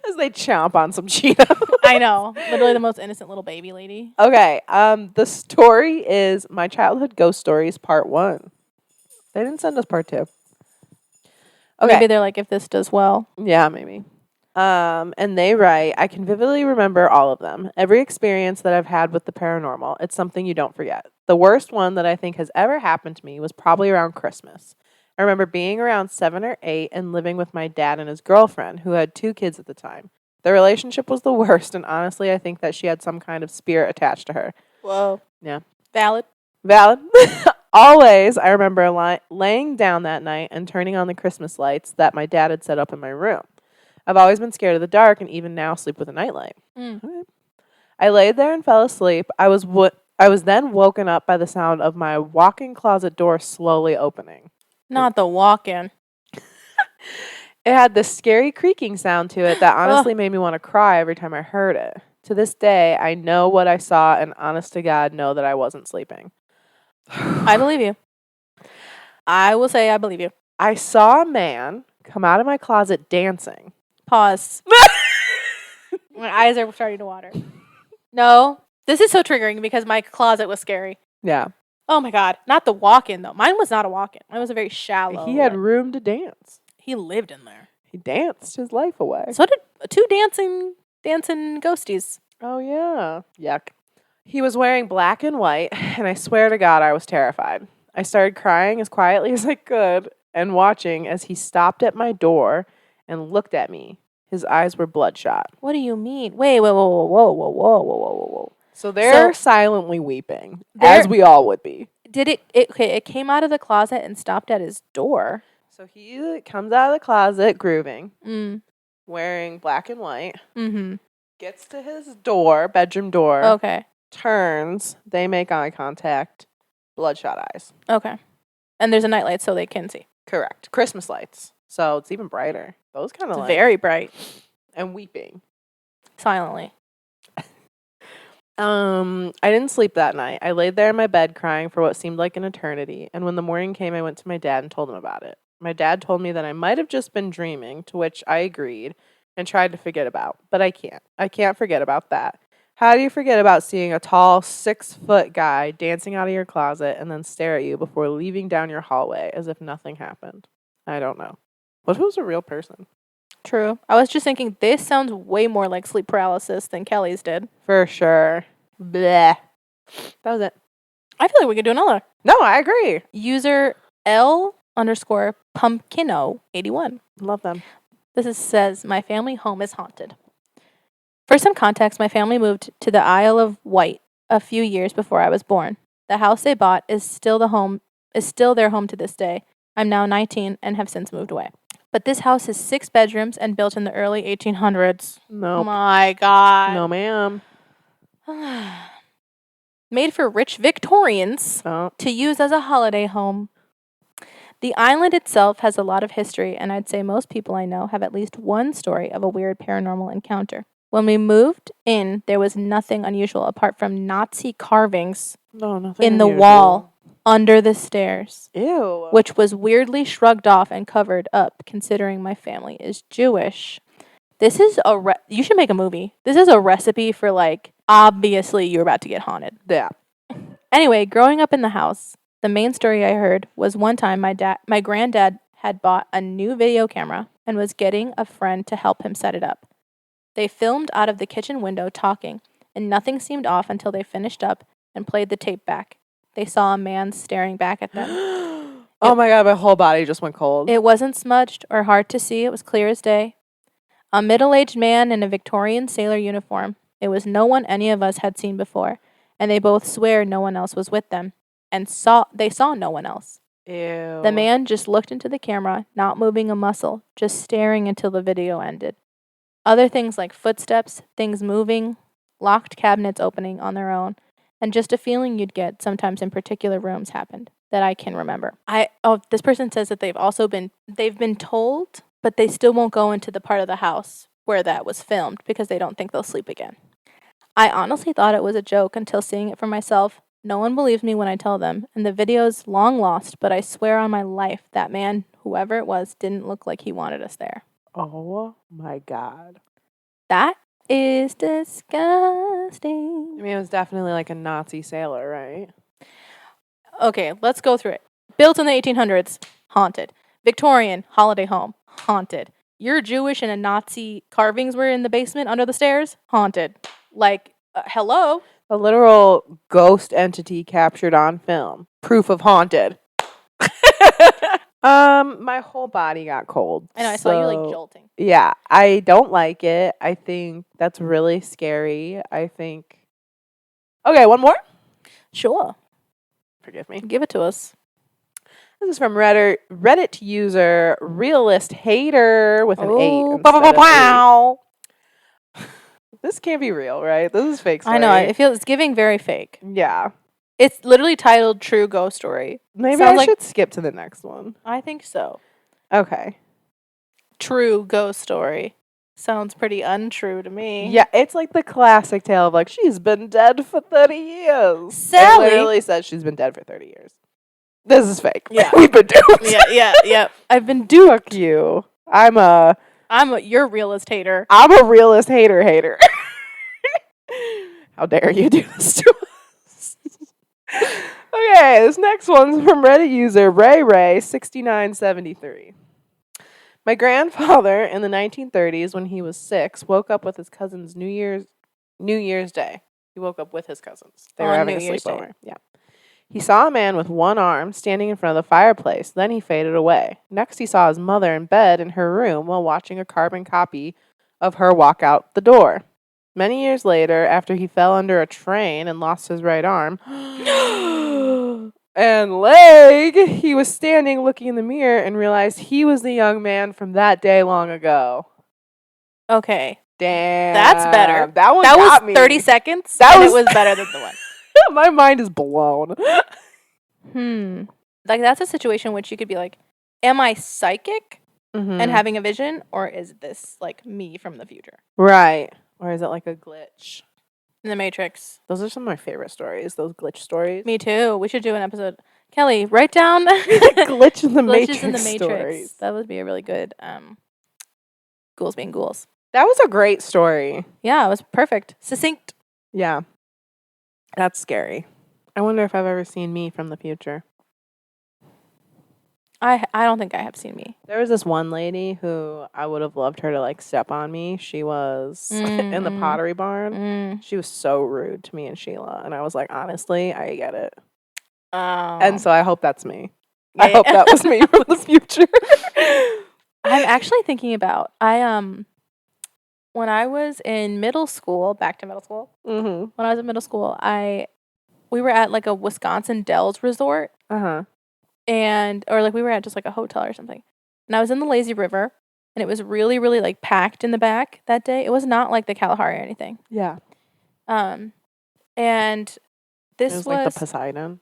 Speaker 1: As they chomp on some Cheetos.
Speaker 2: I know. Literally the most innocent little baby lady.
Speaker 1: Okay. The story is My Childhood Ghost Stories Part 1. They didn't send us Part 2. Okay.
Speaker 2: Maybe they're like, if this does well.
Speaker 1: Yeah, maybe. And they write, I can vividly remember all of them. Every experience that I've had with the paranormal, it's something you don't forget. The worst one that I think has ever happened to me was probably around Christmas. I remember being around 7 or 8 and living with my dad and his girlfriend, who had 2 kids at the time. Their relationship was the worst, and honestly, I think that she had some kind of spirit attached to her.
Speaker 2: Whoa.
Speaker 1: Yeah.
Speaker 2: Valid.
Speaker 1: Always, I remember laying down that night and turning on the Christmas lights that my dad had set up in my room. I've always been scared of the dark and even now sleep with a nightlight. Okay. I laid there and fell asleep. I was then woken up by the sound of my walk-in closet door slowly opening.
Speaker 2: Not the walk-in.
Speaker 1: It had this scary creaking sound to it that honestly made me want to cry every time I heard it. To this day, I know what I saw and honest to God know that I wasn't sleeping.
Speaker 2: I believe you. I will say I believe you.
Speaker 1: I saw a man come out of my closet dancing.
Speaker 2: Pause. My eyes are starting to water. No, this is so triggering because my closet was scary.
Speaker 1: Yeah.
Speaker 2: Oh my God. Not the walk-in, though. Mine was not a walk-in. Mine was a very shallow.
Speaker 1: He had room to dance.
Speaker 2: He lived in there.
Speaker 1: He danced his life away.
Speaker 2: So did 2 dancing ghosties.
Speaker 1: Oh, yeah. Yuck. He was wearing black and white, and I swear to God, I was terrified. I started crying as quietly as I could and watching as he stopped at my door and looked at me. His eyes were bloodshot.
Speaker 2: What do you mean? Wait, whoa.
Speaker 1: So they're silently weeping, as we all would be.
Speaker 2: Did it came out of the closet and stopped at his door.
Speaker 1: So he comes out of the closet grooving, wearing black and white, gets to his door, bedroom door,
Speaker 2: Okay.
Speaker 1: turns, they make eye contact, bloodshot eyes.
Speaker 2: Okay. And there's a nightlight so they can see.
Speaker 1: Correct. Christmas lights. So it's even brighter. Those kind of lights.
Speaker 2: Very bright.
Speaker 1: And weeping.
Speaker 2: Silently.
Speaker 1: I didn't sleep that night. I laid there in my bed crying for what seemed like an eternity. And when the morning came, I went to my dad and told him about it. My dad told me that I might have just been dreaming, to which I agreed and tried to forget about. But I can't. I can't forget about that. How do you forget about seeing a tall 6-foot guy dancing out of your closet and then stare at you before leaving down your hallway as if nothing happened? I don't know. What if it was a real person?
Speaker 2: True. I was just thinking, this sounds way more like sleep paralysis than Kelly's did.
Speaker 1: For sure. Bleh. That was it.
Speaker 2: I feel like we could do another.
Speaker 1: No, I agree.
Speaker 2: User L_Pumpkino81.
Speaker 1: Love them.
Speaker 2: Says, my family home is haunted. For some context, my family moved to the Isle of Wight a few years before I was born. The house they bought is still their home to this day. I'm now 19 and have since moved away. But this house is 6 bedrooms and built in the early 1800s.
Speaker 1: No.
Speaker 2: Oh my God.
Speaker 1: No, ma'am.
Speaker 2: Made for rich Victorians to use as a holiday home. The island itself has a lot of history, and I'd say most people I know have at least one story of a weird paranormal encounter. When we moved in, there was nothing unusual apart from Nazi carvings in the wall under the stairs.
Speaker 1: Ew.
Speaker 2: Which was weirdly shrugged off and covered up, considering my family is Jewish. This is you should make a movie. This is a recipe for, like, obviously you're about to get haunted.
Speaker 1: Yeah.
Speaker 2: Anyway, growing up in the house, the main story I heard was one time my granddad had bought a new video camera and was getting a friend to help him set it up. They filmed out of the kitchen window talking, and nothing seemed off until they finished up and played the tape back. They saw a man staring back at them.
Speaker 1: Oh my God, my whole body just went cold.
Speaker 2: It wasn't smudged or hard to see. It was clear as day. A middle-aged man in a Victorian sailor uniform. It was no one any of us had seen before, and they both swear no one else was with them, and they saw no one else.
Speaker 1: Ew.
Speaker 2: The man just looked into the camera, not moving a muscle, just staring until the video ended. Other things like footsteps, things moving, locked cabinets opening on their own, and just a feeling you'd get sometimes in particular rooms happened that I can remember. This person says that they've been told, but they still won't go into the part of the house where that was filmed because they don't think they'll sleep again. I honestly thought it was a joke until seeing it for myself. No one believes me when I tell them, and the video's long lost, but I swear on my life that man, whoever it was, didn't look like he wanted us there.
Speaker 1: Oh my God.
Speaker 2: That is disgusting.
Speaker 1: I mean, it was definitely like a Nazi sailor, right?
Speaker 2: Okay, let's go through it. Built in the 1800s, haunted. Victorian, holiday home, haunted. You're Jewish and a Nazi carvings were in the basement under the stairs, haunted. Like, hello?
Speaker 1: A literal ghost entity captured on film. Proof of haunted. My whole body got cold.
Speaker 2: I know, I saw you, like, jolting.
Speaker 1: Yeah, I don't like it. I think that's really scary. Okay, one more?
Speaker 2: Sure.
Speaker 1: Forgive me.
Speaker 2: Give it to us.
Speaker 1: This is from Reddit user Realist Hater with an 8.
Speaker 2: Wow.
Speaker 1: This can't be real, right? This is fake story.
Speaker 2: I know. It's giving very fake.
Speaker 1: Yeah.
Speaker 2: It's literally titled True Ghost Story.
Speaker 1: Maybe I should skip to the next one.
Speaker 2: I think so.
Speaker 1: Okay.
Speaker 2: True Ghost Story. Sounds pretty untrue to me.
Speaker 1: Yeah, it's like the classic tale of, like, she's been dead for 30 years.
Speaker 2: Sally.
Speaker 1: It literally says she's been dead for 30 years. This is fake.
Speaker 2: Yeah.
Speaker 1: We've been duped.
Speaker 2: Yeah. I've been
Speaker 1: Fuck you.
Speaker 2: Your realist hater.
Speaker 1: I'm a realist hater. How dare you do this to us? Okay, this next one's from Reddit user Ray6973. My grandfather in the 1930s, when he was 6, woke up with his cousin's New Year's Day. He woke up with his cousins. They were
Speaker 2: On
Speaker 1: having
Speaker 2: New
Speaker 1: a
Speaker 2: Year's
Speaker 1: sleepover.
Speaker 2: Day.
Speaker 1: Yeah. He saw a man with one arm standing in front of the fireplace. Then he faded away. Next, he saw his mother in bed in her room while watching a carbon copy of her walk out the door. Many years later, after he fell under a train and lost his right arm and leg, he was standing looking in the mirror and realized he was the young man from that day long ago.
Speaker 2: Okay.
Speaker 1: Damn.
Speaker 2: That's better.
Speaker 1: That one
Speaker 2: that
Speaker 1: got
Speaker 2: was
Speaker 1: me.
Speaker 2: 30 seconds.
Speaker 1: That
Speaker 2: and
Speaker 1: was-
Speaker 2: it was better than the one.
Speaker 1: My mind is blown.
Speaker 2: Like, that's a situation in which you could be like, am I psychic
Speaker 1: Mm-hmm.
Speaker 2: and having a vision, or is this like me from the future?
Speaker 1: Right. Or is it like a glitch?
Speaker 2: In the Matrix.
Speaker 1: Those are some of my favorite stories, those glitch stories.
Speaker 2: Me too. We should do an episode. Kelly, write down
Speaker 1: Glitch in the
Speaker 2: glitches
Speaker 1: Matrix
Speaker 2: in the Matrix.
Speaker 1: stories.
Speaker 2: That would be a really good Ghouls being ghouls.
Speaker 1: That was a great story.
Speaker 2: Yeah, it was perfect. Succinct.
Speaker 1: Yeah. That's scary. I wonder if I've ever seen me from the future.
Speaker 2: I don't think I have seen me.
Speaker 1: There was this one lady who I would have loved her to like step on me. She was in the Pottery Barn. She was so rude to me and Sheila. And I was like, honestly, I get it. And so I hope that's me. I hope that was me from the future.
Speaker 2: I'm actually thinking about when I was in middle school, back to middle school.
Speaker 1: Mm-hmm.
Speaker 2: When I was in middle school, we were at like a Wisconsin Dells resort.
Speaker 1: Uh-huh.
Speaker 2: Or like we were at just like a hotel or something. And I was in the lazy river, and it was really, really like packed in the back that day. It was not like the Kalahari or anything.
Speaker 1: Yeah.
Speaker 2: And this
Speaker 1: It was like the Poseidon.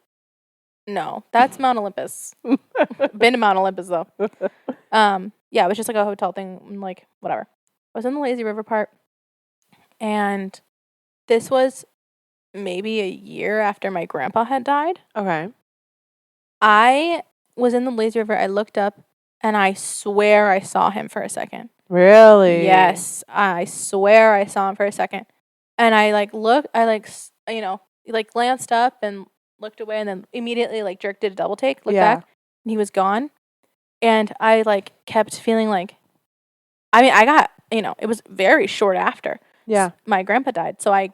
Speaker 2: No, that's Mount Olympus. Been to Mount Olympus though. Yeah, it was just like a hotel thing, like whatever. I was in the lazy river part, and this was maybe a year after my grandpa had died.
Speaker 1: Okay.
Speaker 2: I was in the lazy river. I looked up, and I swear I saw him for a second.
Speaker 1: Really?
Speaker 2: Yes, I swear I saw him for a second. And I like looked. I like glanced up and looked away, and then immediately like jerked it a double take. Looked back, and he was gone. And I like kept feeling like, I mean, I got it was very short after.
Speaker 1: Yeah.
Speaker 2: My grandpa died, so I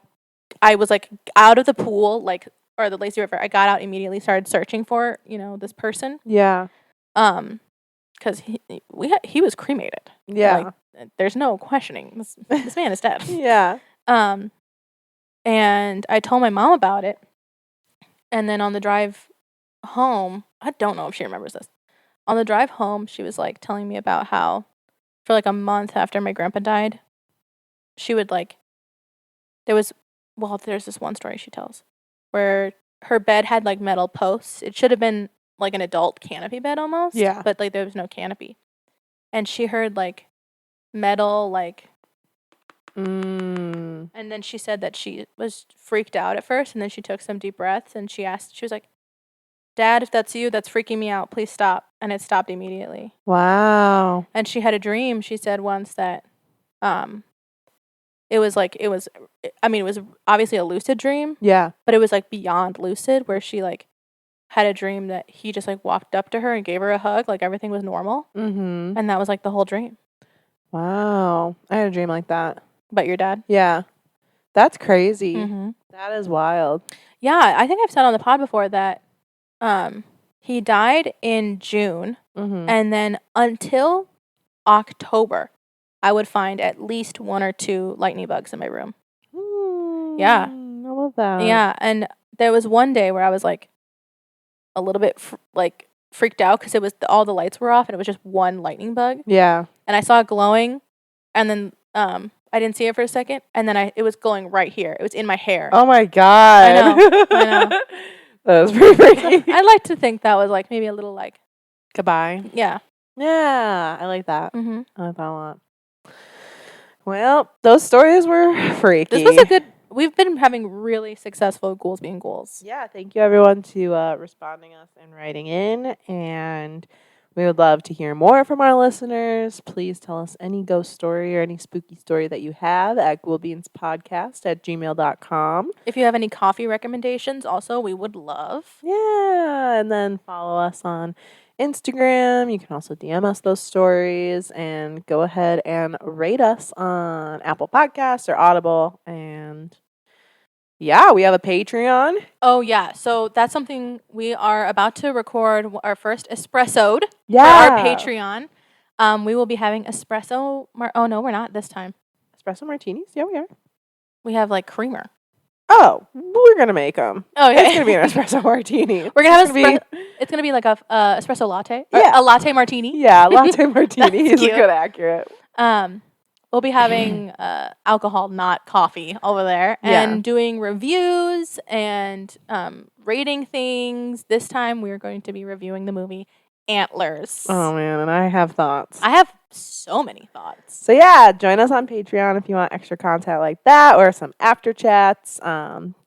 Speaker 2: was like out of the pool, like. Or the lazy river. I got out immediately, started searching for, this person.
Speaker 1: Yeah.
Speaker 2: Because he was cremated.
Speaker 1: Yeah.
Speaker 2: Like, there's no questioning. This man is dead.
Speaker 1: Yeah.
Speaker 2: And I told my mom about it. And then on the drive home, I don't know if she remembers this. On the drive home, she was like telling me about how for like a month after my grandpa died, she would like, there's this one story she tells where her bed had like metal posts. It should have been like an adult canopy bed almost.
Speaker 1: Yeah.
Speaker 2: But like there was no canopy. And she heard like metal like and then she said that she was freaked out at first, and then she took some deep breaths and she was like, Dad, if that's you, that's freaking me out. Please stop. And it stopped immediately.
Speaker 1: Wow.
Speaker 2: And she had a dream, she said once, that it was obviously a lucid dream.
Speaker 1: Yeah.
Speaker 2: But it was like beyond lucid, where she like had a dream that he just like walked up to her and gave her a hug, like everything was normal.
Speaker 1: Mm-hmm.
Speaker 2: And that was like the whole dream.
Speaker 1: Wow. I had a dream like that.
Speaker 2: About your dad?
Speaker 1: Yeah. That's crazy.
Speaker 2: Mm-hmm.
Speaker 1: That is wild.
Speaker 2: Yeah, I think I've said on the pod before that he died in June, and then until October, I would find at least 1 or 2 lightning bugs in my room. Yeah.
Speaker 1: I love that.
Speaker 2: Yeah, and there was one day where I was like a little bit freaked out because it was all the lights were off and it was just one lightning bug.
Speaker 1: Yeah.
Speaker 2: And I saw it glowing, and then I didn't see it for a second, and then it was glowing right here. It was in my hair.
Speaker 1: Oh my God.
Speaker 2: I know.
Speaker 1: That was pretty freaky.
Speaker 2: I'd like to think that was like maybe a little like
Speaker 1: goodbye.
Speaker 2: Yeah.
Speaker 1: Yeah. I like that.
Speaker 2: Mm-hmm.
Speaker 1: I like that a lot. Well, those stories were freaky.
Speaker 2: This was a good. We've been having really successful Ghouls being ghouls.
Speaker 1: Yeah, thank you everyone to responding us and writing in, and We would love to hear more from our listeners. Please tell us any ghost story or any spooky story that you have at ghoulbeanspodcast@gmail.com.
Speaker 2: If you have any coffee recommendations, also, we would love.
Speaker 1: Yeah, and then follow us on Instagram. You can also DM us those stories and go ahead and rate us on Apple Podcasts or Audible. And yeah, we have a Patreon.
Speaker 2: Oh, yeah. So that's something we are about to record our first espresso
Speaker 1: Yeah.
Speaker 2: for our Patreon. We will be having espresso. Oh, no, we're not this time.
Speaker 1: Espresso martinis? Yeah, we are.
Speaker 2: We have like creamer.
Speaker 1: Oh, we're going to make them.
Speaker 2: Oh, yeah.
Speaker 1: It's going to be an espresso martini.
Speaker 2: We're going to have it's going to be like a espresso latte.
Speaker 1: Yeah.
Speaker 2: A latte martini.
Speaker 1: Yeah, latte martini is
Speaker 2: cute.
Speaker 1: a good accurate.
Speaker 2: We'll be having alcohol, not coffee, over there, and doing reviews and rating things. This time, we're going to be reviewing the movie Antlers.
Speaker 1: Oh, man, and I have thoughts.
Speaker 2: I have so many thoughts.
Speaker 1: So, yeah, join us on Patreon if you want extra content like that or some after chats.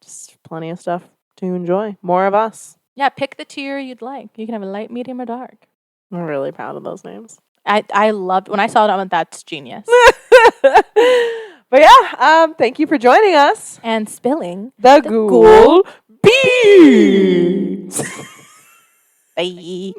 Speaker 1: Just plenty of stuff to enjoy. More of us.
Speaker 2: Yeah, pick the tier you'd like. You can have a light, medium, or dark.
Speaker 1: I'm really proud of those names.
Speaker 2: I loved when I saw it. I went, that's genius.
Speaker 1: But yeah, thank you for joining us.
Speaker 2: And spilling
Speaker 1: the Ghoul Beans.
Speaker 2: Bye.